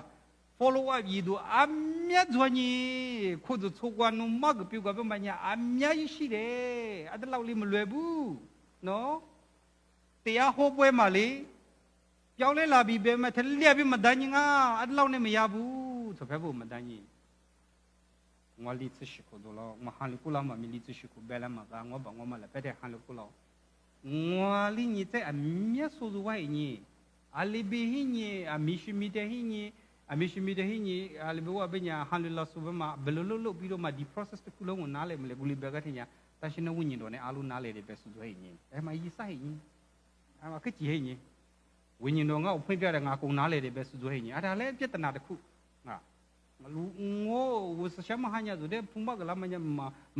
follow up ရည်သူအမြတ်ဇွမ်းကြီးခုသူချိုးကွာနုမကပြုတ်ကပဲမညာအမြတ်ရှိတယ်အဲ့ဒါလောက်လေးမလွယ်ဘူးနော်တရားဟောပွဲမှာလေပြောင်းလဲလာပြီပဲမထလျက်ပြီးမတန်းကြီးငါအဲ့ဒါလောက်နဲ့မရဘူးဆိုဖက်ဖို့မတန်းကြီးငါလိtsရှိကိုတော့ငါဟာလကူလာမမီလိtsရှိကိုဘယ်လာမှာငါဘာငါမလာပဲတဲ့ဟာလကူလာငါလိညတဲ့အမြတ်ဆိုဝိုင်းညအလီဘီဟင်းညအမီရှိမီတဲ့ဟင်းညအမီရှိမီတဲ့ဟင်းညအလီဘဝပညာဟာလလာဆိုဘမှာဘယ်လိုလုပ်ပြီးတော့မှဒီ process တစ်ခုလုံးကိုနားလည်မလဲဘူးလီဘကထညာတရှင်ဝိညာဉ်တော်နဲ့အားလုံးနားလည်တယ်ပဲဆိုဆိုဟင်းညအဲ့မှာရေးဆိုင်ညအဲ့မှာခက်ကြီးဟင်းညဝိညာဉ်တော်ငါ့ကိုဖွင့်ပြတယ်ငါကုန်နားလည်တယ်ပဲဆိုဆိုဟင်းညအဲ့ဒါလည်းပြဿနာတစ်ခုငါလူငိုဝစချမဟာညာဆိုတဲ့ဖုံးဘကလာမညာ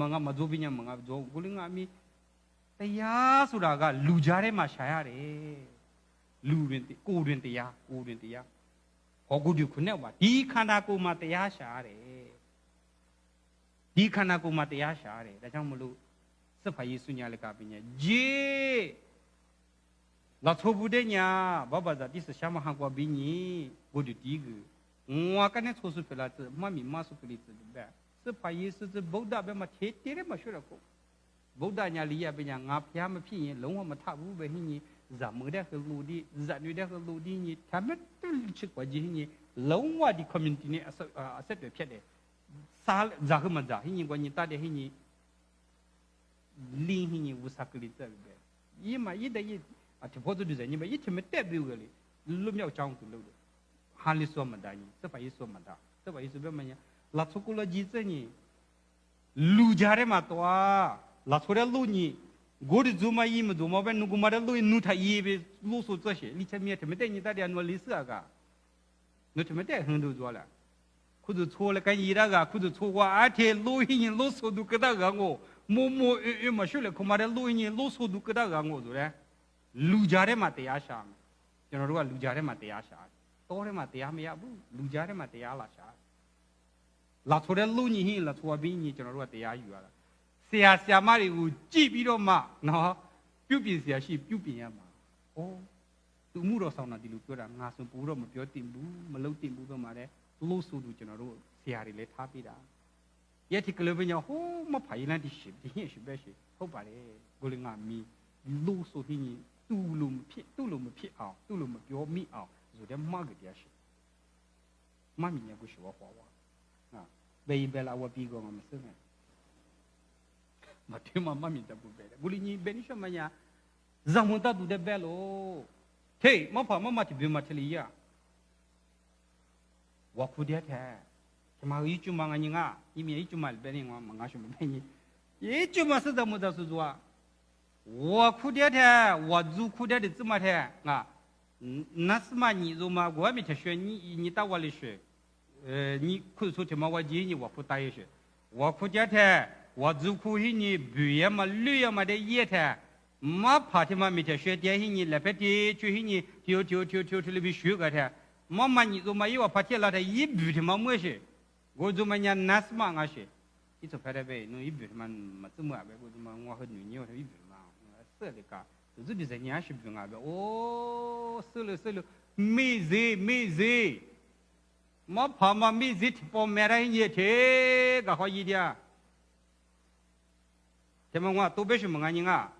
မငါမဇိုးပညာမငါဇိုးကိုလင်းငါမီတရားဆိုတာကလူကြားထဲမှာရှာရတယ်လူတွင်ကိုတွင်တရားဟောကုတုခုနဲ့ပါဒီခန္ဓာကိုယ်မှာတရားရှာရတယ်ဒီခန္ဓာကိုယ်မှာတရားရှာရတယ်ဒါကြောင့်မလို့စဖာယေစုညာလကပညာဂျေလာထိုဘူးတဲ့ညာဘာဘာဇာတိစချမဟာကွာဘင်းကြီးကိုတူတီကူငါကနေဆိုစုဖလာတမမီမဆုပလီတတဲ့စဖာယေစုဇဗုဒ္ဓဘက်မှာထေးတဲမှာရွှေရကိုဗုဒ္ဓညာလိယပညာငါဖျားမဖြစ်ရင်လုံးဝမထဘူးပဲဟင်းကြီးဇာမတဲ့ခလူဒီဇာနွေတဲ့ခလူဒီညတမတ်တူချစ်ကွာကြီးညလုံးဝဒီ community နဲ့အဆက်တွေဖြစ်တယ်စားဇာခမဇာဟင်းကြီးကွာညတတဲ့ဟင်းကြီးလင်းဟင်းကြီးဝစကလီတဲ့ပဲယမရတဲ့ရအတဖို့တူဇာညမရချမတက်ပြီကလေလွတ်မြောက်ချောင်းသူလို့ဟာလီဆိုမဒိုင်းစပယီဆိုမဒါစပယီဆိုပဲမညာလာဆုကလကြီးစညလူကြရဲမှာတော့လာဆိုတဲ့လူကြီးကိုဒီဇူမယီမဇူမပဲနုကမရလူနုထယီပဲလူဆိုသက်ရှေလိချမီတမတဲ့ညတတဲ့နဝလီစကနုတမတဲ့ဟန်ဒူဇွာလာခုသူချိုးလကန်ရီရာကခုသူချိုးကွာအထေလူဟင်းလူဆိုဒုကဒါကငိုမိုမိုအေမရှိလေခမရလူဟင်းလူဆိုဒုကဒါကငိုဆိုရဲလူကြရဲမှာတရားရှာမယ်ကျွန်တော်တို့ကလူကြရဲမှာတရားရှာတော်ထဲမှာတရားမရဘူးလူကြားထဲမှာတရားလာရှာလာဆိုတဲ့လူကြီးဟင်းလာဆိုပြီးညီကျွန်တော်တို့ကတရားယူရတာဆရာဆရာမတွေကိုကြည့်ပြီးတော့မှနော်ပြုပြင်ဆရာရှိပြုပြင်ရမှာဩသူမှုတော်ဆောင်တာဒီလိုပြောတာငါဆိုဘူးတော့မပြောတင်ဘူးမလုပ်တင်ဘူးတော့မှလည်းလို့ဆိုသူကျွန်တော်တို့ဆရာတွေလည်းထားပေးတာရဲ့ဒီကလေးပညာဟိုးမဖိုင်လန်ဒီရှိဒီဟင်းရှိပဲရှိဟုတ်ပါတယ်ကိုလည်းငါမီလို့ဆိုဟင်းသူ့လိုမဖြစ်အောင်သူ့လိုမပြောမိအောင်ဆိုတဲ့မဂ္ဂတရားရှိမမီညာကိုရှိဝါဟောဝါဟာဘေးဘလာဝပီကောမစနေမတေမမမီတပူပဲဂူလီနီဘယ်နိရှမညာဇမွန်တတူတဲ့ဘဲလို့ဟေးမဖာမမတိဘေမထလီယာဝါခုတဲ့တဲ့ကျမကြီးကျမငါညီငါဤမြေကျမဘယ်နေငါမငါရှုမဘယ်ကြီးယေကျမစဒမဒဆူဇဝါဝါခုတဲ့ဝါဇူခုတဲ့ဇမတဲ့ငါ那是嘛？你如嘛？我没听说你到我里去，你可说他妈我建议我不打也是，我不叫他，我只可以你不要嘛绿要嘛的叶他，嘛怕他妈没听说电信你那边的就是你跳那边学个他，嘛你如嘛有我怕他老他一不他妈没事，我如嘛人那是嘛我是，一直拍的呗，侬一不他妈没怎么呗，我如嘛我和女友他一不嘛，是的个。自己在家是不啊？哦，是了，没事，我怕嘛没事，把买来一天，个好一点。他们我都别是么个人啊？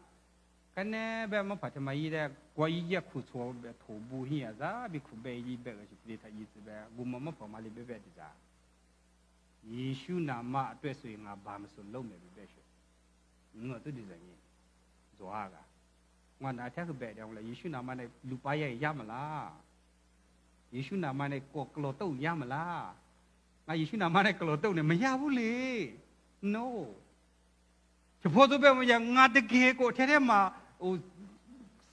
可能别么怕他们一点过一节苦错别头部现在比苦白一百个是对他一直呗，我们跑马里白白的咋？耶稣那么对所以我把们说老没白说，我都是人耶，做啥个？我那天去白的，我来耶稣那么的路巴也一样么啦，耶稣那么的过格罗豆一样么啦，那耶稣那么的格罗豆呢没要不嘞 ？No。เฉพาะตัวแบบอย่างงาตะเกโกแท้ๆมาโอ้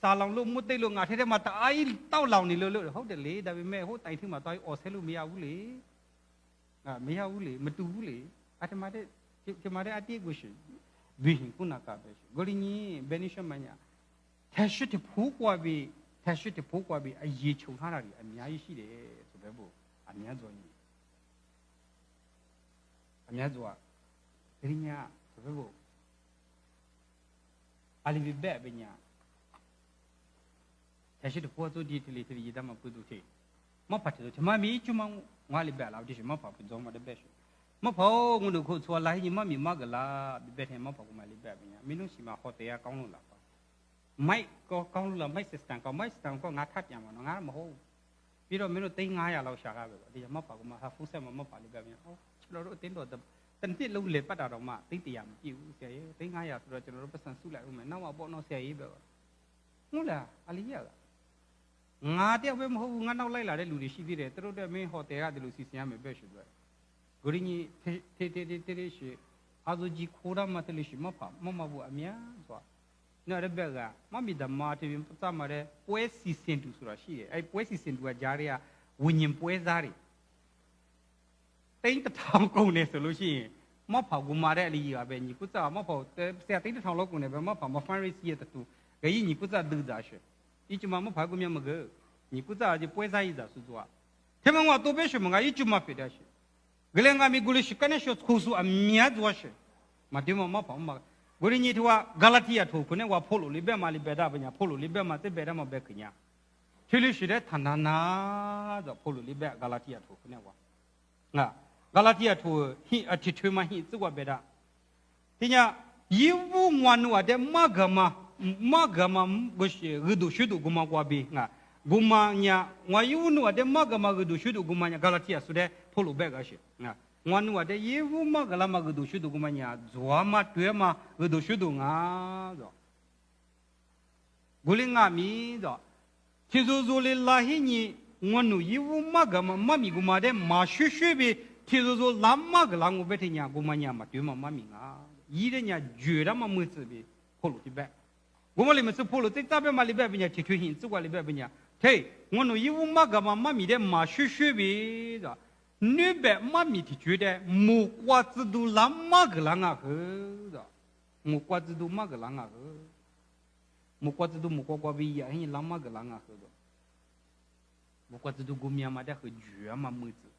ซาลองลูกมุดได้ลูกงาแท้ๆมาตายเต้าเหล่านี่เลยๆเขาเดเลยแต่แม่เขาไตถึงมาตายออกเซลูไม่เอาเลยไม่เอาเลยมาดูเลยอาจจะมาได้อาทิตย์กูสิวิหิงกูนักการไปสิกรณีเบนิชมันเนี่ยแท้ชุดที่ผูกว่าบีไอ้ยี่ชงหาอะไรอันนี้สิเด้สุดแบบบุอันนี้ตัวนี้อันนี้ตัวกรณีสุดแบบบุอาลีบิเบะเป็นยังแต่ชุดพวกตัวดีที่ลีดามาพูดดูทีมาพัฒนาที่มามีจุมังงาลีเบะเราที่สิมาพัฒนาจงมาได้เบะชุมาพองูดูคนชัวร์ไล่ยี่มามีมากละบิเบะเห็นมาพัฒนามาลีเบะเป็นยังมีนู้นสิมาขอเตะก้าวนู้นละไม่ก็ก้าวนู้นละไม่เสร็จก็ไม่เสร็จก็งาทัดอย่างมันงามาโหพี่เราไม่รู้ตีง่ายเราฉากแบบที่มาพัฒนามาหาฟุ้งเซ่มาพัฒนาแบบนี้โอ้เราเราเต้นตัวแต่ที่เราเล็บปัดเรามาตีตียามจิ้วเสียตีง่ายเราจะเราประสานสู้แหละรู้ไหมน้าว่าบอกน้าเสียอีแบบงูแหละอะไรอย่างงาเดียวไปมั่วงานเราไล่หลายลูกศิษย์เลยแต่เราได้ไม่หัวเตะอะไรลูกศิษย์ยังไม่เบื่อสุดเลยกรณีเทสิอาจุจีโครามาเทลิสิมาพามาบัวเมียจ้ะเนี่ยเรื่องแบบอ่ะมามีดำมาที่เป็นประจำมาเลยป่วยซีเซนตุสุราชีไอ้ป่วยซีเซนตุจารีอะวิญญาณป่วยจารีtính thằng cô này xử lý mà phao cũng mà đấy là về nhị quốc gia mà phao xe tính thằng lộc này về mà phao mà phán rơi xe tụt cái gì nhị quốc gia đưa ra chứ ý chung mà phao cũng mà cái nhị quốc gia thì bơi ra ý ra số đó thế mà tôi biết mà cái ý chung mà phải đấy chứ cái này mình gọi là cái này là khu số miệt rồi chứ mà thế mà phao mà gọi như thếว่าGalatia thôi cái nàyว่าPolo libe mà libe đã bây giờ Polo libe mà thế bây giờ mà bây cái nhà thế là cái thằng nào đó Polo libe Galatia thôi cái nàyว่าGalatia tu hi attitude ma hi zuwa beda tinya yiwu ngwanu ade magama goshi gudu shudu guma kwabi nga guma nya ngwa yiwu nu ade magama gudu shudu guma nya Galatia sude polo bega shi nga ngwanu ade yiwu magala gudu shudu guma nya zwa ma tue ma gudu shudu nga zo gulinga mi zo tizuzulillahi ni ngwanu yiwu magama mami guma de ma shushubiที่เราล้ำมากหลังอุบัติเหตุกูมันยามาดูมามีงายี่เดียจุดมามือถือบีพลุที่แบบกูมาเลยมันสุพลุที่ตาเป็นมาลีแบบเป็นยังที่ช่วยหินสุกว่าลีแบบเป็นยังเฮ้ยงั้นหนูยี่วุ้มากกับมามีเดมาชูบีจ้ะนี่แบบมามีที่จุดเดมุกว่าจะดูล้ำมากหลังอ่ะคือจ้ะมุกว่าจะดูมากหลังอ่ะคือมุกว่าจะดูมุกว่าบีอย่างนี้ล้ำมากหลังอ่ะคือจ้ะมุกว่าจะดูกูมีมาได้คือจุดมามือถือ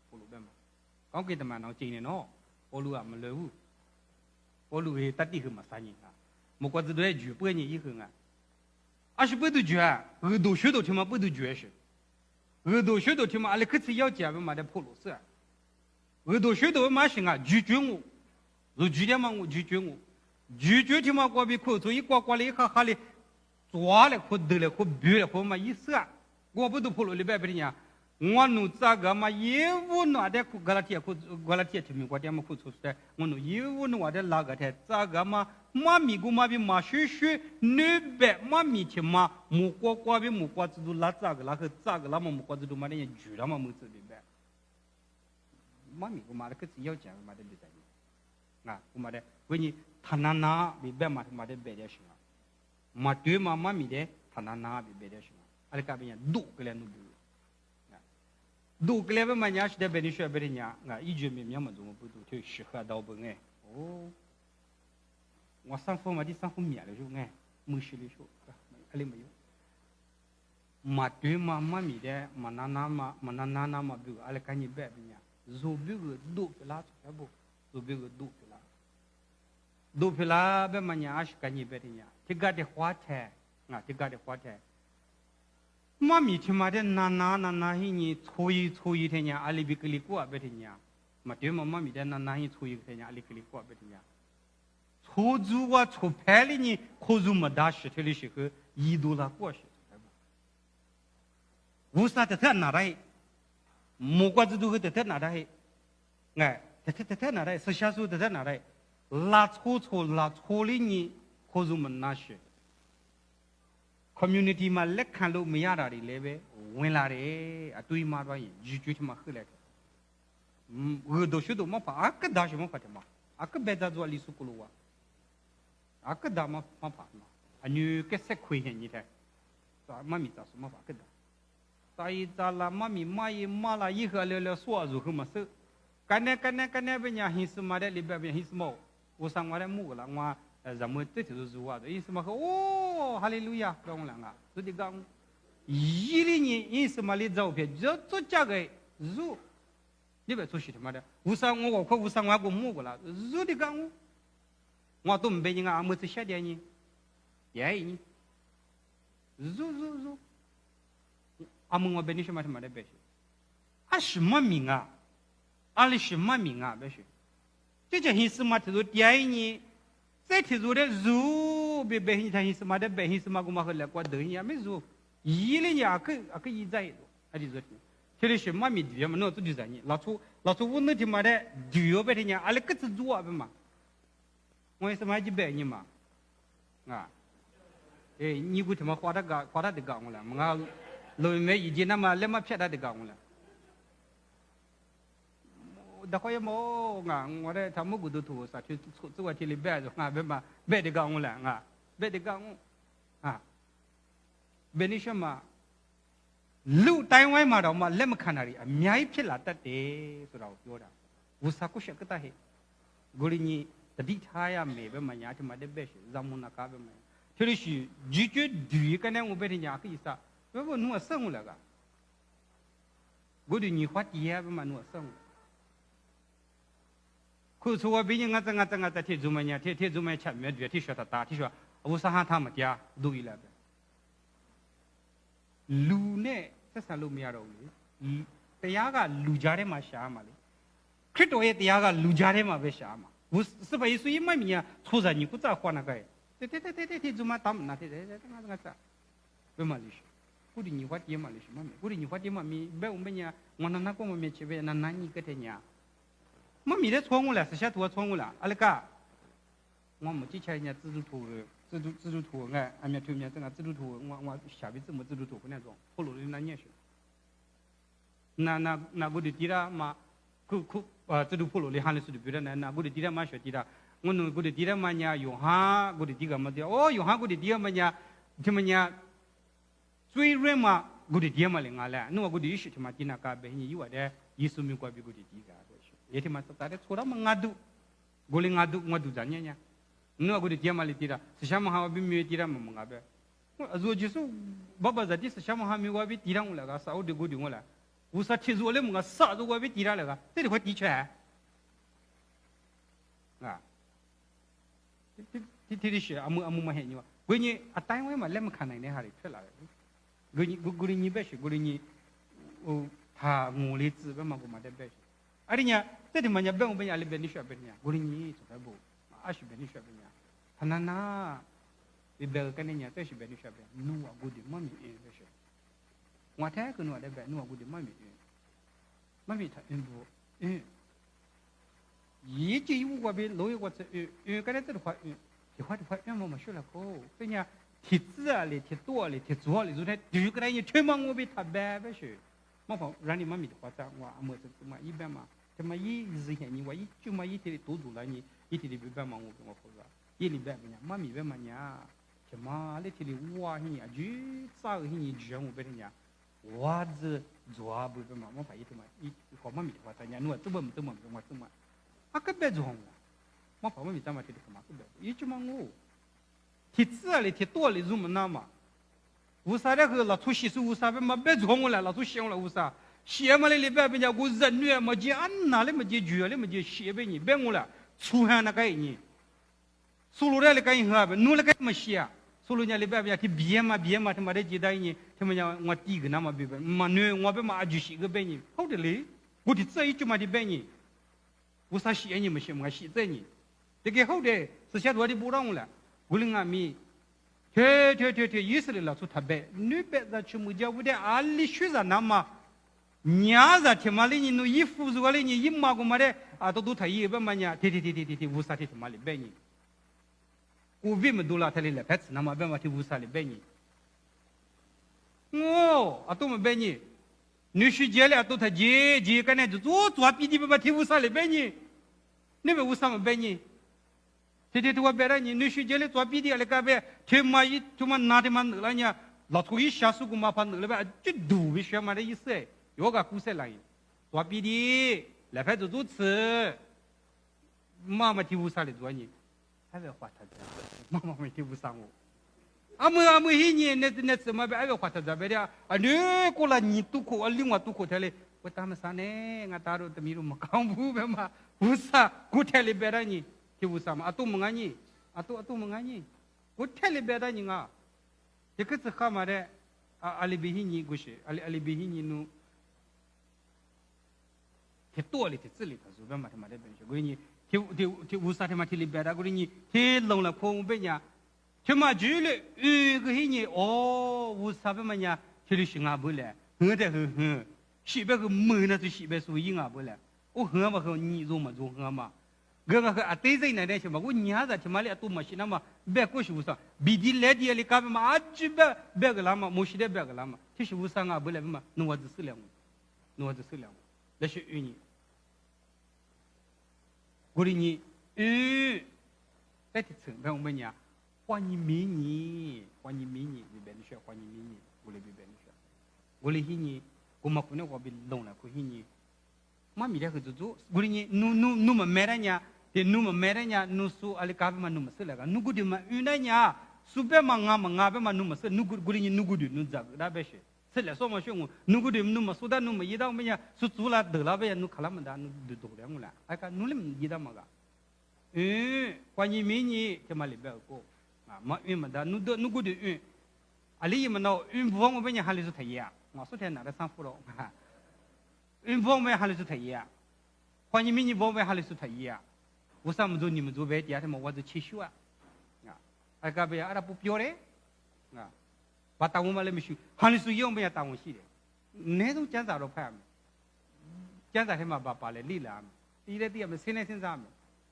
พลุแบบကောင်းကင်တမန်တော်ကျင်းနေနော်ပေါ်လူကမလွယ်ဘူးပေါ်လူဟေတတိခမစမ်းနေတာမကွာတဲ့ဂျူပွင့်ကြီးခငါအရှိပွတ်သူဂျာရဒိုရှိတို့ထမပွတ်သူဂျွဲရှိရဒိုရှိတို့ထမအလခစ်ယောက်ကြပဲမှာတဲ့ဖို့လို့စရဒိုရှိတို့မှာရှင်ကဂျူကျွန်းကိုလူဂျူတဲ့မှာကိုဂျူကျွန်းကိုဂျူကျွန်းထမကွာပြီးခို့ဆိုကြီးကွာလေးခါလေးသွားလေခို့တယ်လေခို့ဘီလေခို့မှာကြီးစကိုဘုဒ္ဓဖို့လို့လေပဲပြညာငွားနုစာကမယေဝနတဲ့ဂလာတီယာတီမီကွာတမခုဆိုတဲ့ငွားနုယေဝနတဲ့လာကတဲ့စာကမမီကူမဘီမရှိနေပဲမမီချမမူကွာဘီမူကွာတူလာစာကလာခစာကလာမကွာတူမတဲ့ဂျူလာမမှုစဘီပဲမမီကူမရကစီယောချာမတဲ့ဒီတိုင်းငါကူမတဲ့ဝင်းကြီးဌာနနာဘီပဲမတဲ့ပဲတဲ့ရှင်မတွေ့မမီတဲ့ဌာနနာဘီပဲတဲ့ရှင်အဲ့ကဘီဒုကလည်းနုดูเกลียบมันยาชเดเบนิชเบริญญางาอีจูมีมีมันจงปุตุที่ชิฮะดาวเบงไงโอ้ว่าสังฟมาที่สังฟมีอะไรชูไงมือชิลิชูอะไรไม่อยู่มาด้วยมามีเดมันนามาบิวอะไรกันยี่แบบนี้จูบิวดูเวลาใช่บุจูบิวดูเวลาแบบมันยาชกันยี่แบบนี้ที่กัดเด็กหัวแทงที่กัดเด็กหัวแทมามีที่มาเดนาฮินี่ช่วยเทียนอาลีบิกลิกัวเบทีเนียมาเดี๋ยวมามีเดนาฮิช่วยเทียนอาลีบิกลิกัวเบทีเนียช่วยจูว่าช่วยเพลินี่โคจูมาดัชเทลิชิคือยีดูลากัวชิ无啥的特哪来？木瓜子都会的特哪来？哎，特哪来？是下手的特哪来？拉错的你可是们那些 community 嘛，来看路没呀的嘞呗，问来的啊，对嘛多人，就他妈喝来。我都学到嘛怕，个大学嘛怕的嘛，个别的做历史古路啊，个大嘛怕嘛，你个谁亏钱你睇？妈咪咋说嘛怕个大？所以咋啦？妈咪妈啦，以后了说如何嘛说？干那边伢黑什么的，里边黑什么？我上我的木了，我咱们这就是说啊，意思嘛说哦，哈利路亚，讲我两个，所以讲1年意思嘛的照片，这价个如。你别出去他妈的！无啥我无啥我木过了，如的讲我都没人啊，没这些点呢，也呢，如，阿们我被你什么他妈的别去，什么名啊？的什么名啊？别去，这叫黑什么？他说点呢，再他说的如别你他黑什么的别黑什么，我们后来过等也没如，1年个一在，还是说。这里是妈咪地嘛，那都就是你。老初我那天嘛的地白天呀，阿拉各自做呗嘛。我也是买几百年嘛，啊，你估他妈花他的讲我了，我老妹以前那么那么骗他的讲我了。da khoya mo nga ngore thamu gudu thu sa thi chu wa thi li be zo nga be ma be de gang la nga be de gang ah be ni shama လူတိုင်းဝိုင်းမှာတော့မှလက်မခံတာတွေအများကြီးဖြစ်လာတတ်တယ်ဆိုတာကိုပြောတာဝစာကုရှက်ကတဟေဂိုရင်းကြီးတတိထားရမယ်ပဲမညာထမတဲ့ပဲရှိဇမုနာကားပဲမယ်သူရှိဂျီကျွဒီကနေဝပဲညာခိစာဘယ်ဘနုအဆန်လာကဂိုရင်းကြီးခွတ်တီရပဲမနုအဆန်ခုဆိုဝဘင်းငါတတိဇုမညာတိဇုမချက်မြဲတိရှောတာတိရှောအဝစာဟာသမတရားဒူဤလာပဲလူနဲ့ဆက်ဆံလို့မရတော့ဘူးလေတရားကလူကြားထဲမှာရှားမှာလေခရစ်တော်ရဲ့တရားကလူကြားထဲမှာပဲရှားမှာဘုစပယေဆုယမမီယာသိုးစားညီကုသခွာနာကဲတေဇူမတမ်နာတေငါဘယ်မှာလဲကုဒီညီဝတ်ယေမလေးရှိမမေကုဒီညီဝတ်ယေမမီဘဲဥမညာငနနာကောမမေချေပဲနာနာညီကတဲ့ညာမမီတဲ့ချုံးကိုလားဆက်တူချုံးကိုလားအလက我们之前人家自助图哎，俺们对面这个自助图，我下辈子没自助图那种，后头的那年是，那我的地啦嘛，自助后头的喊的是的，别的那我的地啦嘛学地啦，我的地啦嘛呀用哈，我的地个嘛的，用哈我的地嘛呀，他们呀，最热嘛我的地嘛领啊嘞，我的意思他妈地那个别人以为的，意思没过比我的地个，也他妈说他的错了嘛俺都，我领俺都咱呀。那个的爹妈里地了，是什么哈？比没地了么？么个呗？我就是爸爸在地是什么哈？没我比地了我那个啥我的我的我了，我啥提出来么个啥子我比地了那个，这里块地权啊？这是阿姆嘛很牛，过年啊单位嘛那么看那哈里出来了，过年别是过年他我的资本嘛我嘛得别是，而且呢，这里嘛人别我们家里边的学别人，过年做得不？阿是别人学别人，他那别个跟人家这是别人学别人，努啊过的妈咪别是，我太个努的别努啊过的妈咪他不一句我别老有我这刚才这的话的话我们学了口，人家提字啊哩提多哩提做哩，就那第一个人全忙我别他别是，我讲让你妈咪的话讲我没这么一般嘛，这么一日前你我一就嘛一天多了你。一天里边忙我跟我说个，一里边么呀，妈咪边么呀，什么那天里哇你呀，就咋个你就我边呀，哇子做不边嘛，我发一天嘛，一和妈咪的话，咱家弄怎么，个别做我怕妈咪怎么天里干嘛个别，一就忙我，提字啊哩提多哩做么那嘛，为啥那个老出息是为啥边嘛别做我了，老出息我了为啥？写嘛里边呀，我人女嘛就安哪里嘛就绝里嘛就写边你别我了。出汗那个你，苏鲁来个你喝呗，努了个么些啊？苏鲁家里边去别嘛，他妈的几代你，他们讲我第一个那么别呗，嘛女我别嘛就写个别你，好的嘞，我的这一句嘛的别你，我啥写你们写嘛写这你，这个好的是写多的不让了，我领俺们，贴，以色列老出他白，女白子去木家屋的阿里学着那么，伢子天嘛哩你弄衣服如果哩你一毛个嘛的啊都他一百嘛伢，贴，无啥贴嘛哩白你，我为么多了他哩来拍子那么白嘛贴无啥哩白你，哦啊都么白你，女婿结了都他结个呢就做比的嘛贴无啥哩白你，你们无啥么白你？贴我白了你，女婿结了做比的来干呗，贴嘛一就嘛拿的嘛那了呢，老头一下手个嘛怕那了呗，就都为学嘛的意思哎。有个故事来，做比的来拍就如此，妈妈提无啥的做你，还要花他这，妈妈没提无啥我，阿妹一年那怎么办？还要花他这边的啊？你过了你都可，另外都可台嘞，我他们啥呢？我打到米路嘛，刚不呗嘛，无啥，过台里边的你提无啥嘛？啊都么安尼，啊都么安尼，过台里边的你啊，这个是干嘛的？阿里比你过去，阿里比你弄。贴多里贴这里头，随便嘛他妈的东西，我你贴无啥他妈贴里边的，我你贴弄了空白呢，贴嘛住了，个些呢哦，无啥么呢，贴里行啊不来，很的很，西边个门那就西边所以啊不来，我很嘛很你做嘛做很嘛，个啊对在那点什么，我你还在贴嘛里多嘛些那么别过去无啥，比地来的里干嘛啊就别个啦嘛，没事的别个啦嘛，贴是无啥啊不来嘛，弄我只是两，那是你。我的你，在这城边我们讲，欢迎美女，里边的学欢迎美女，我里边的学，我里你，我们可能我被弄了，可你，妈咪的去做，我的你，努么买的呢？努么买的呢？努苏阿里咖啡嘛努么是那个，努古的嘛，的呢，苏边嘛俺边嘛努么是，努古的你努古的努咋个那边学？是来说嘛学我，努古的努么苏的努么一到么呀，苏做了得了呗，努卡拉么的努都了我了，哎个努了一到么个。关于美女，这么里边个啊，嘛嘛的，努过的啊，里嘛那不方便人还是太严，我昨天拿来上课了，不方便还是太严，关于美女不方便还是太严，为啥么做你们做外地啊？他们我是去学啊，哎个别阿拉不标嘞，把大我们来没学，还是用不要大我些的，那种检查都拍没，检查他们把来理了，理了点么，现在啥么？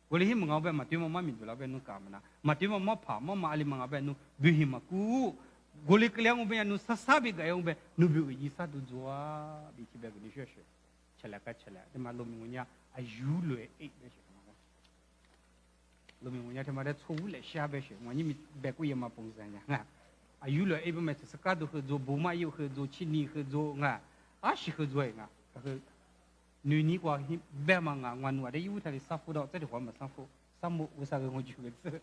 我哩么个嘛，对嘛妈咪做老板弄干嘛呢？嘛对嘛怕嘛阿里嘛个弄对嘛姑，我哩个两个边弄啥别个样边，弄别个意思都做啊，比起别个你学，起来，他妈农民伢啊有嘞哎，那些嘛，农民伢他妈的错误嘞瞎别学，我你们别个也嘛碰上呀，啊有嘞哎不嘛是啥都去做，不嘛又去做，去年去做啊是去做女过别嘛我的有他的啥辅导，这里我们啥辅，啥么为啥个我就个字。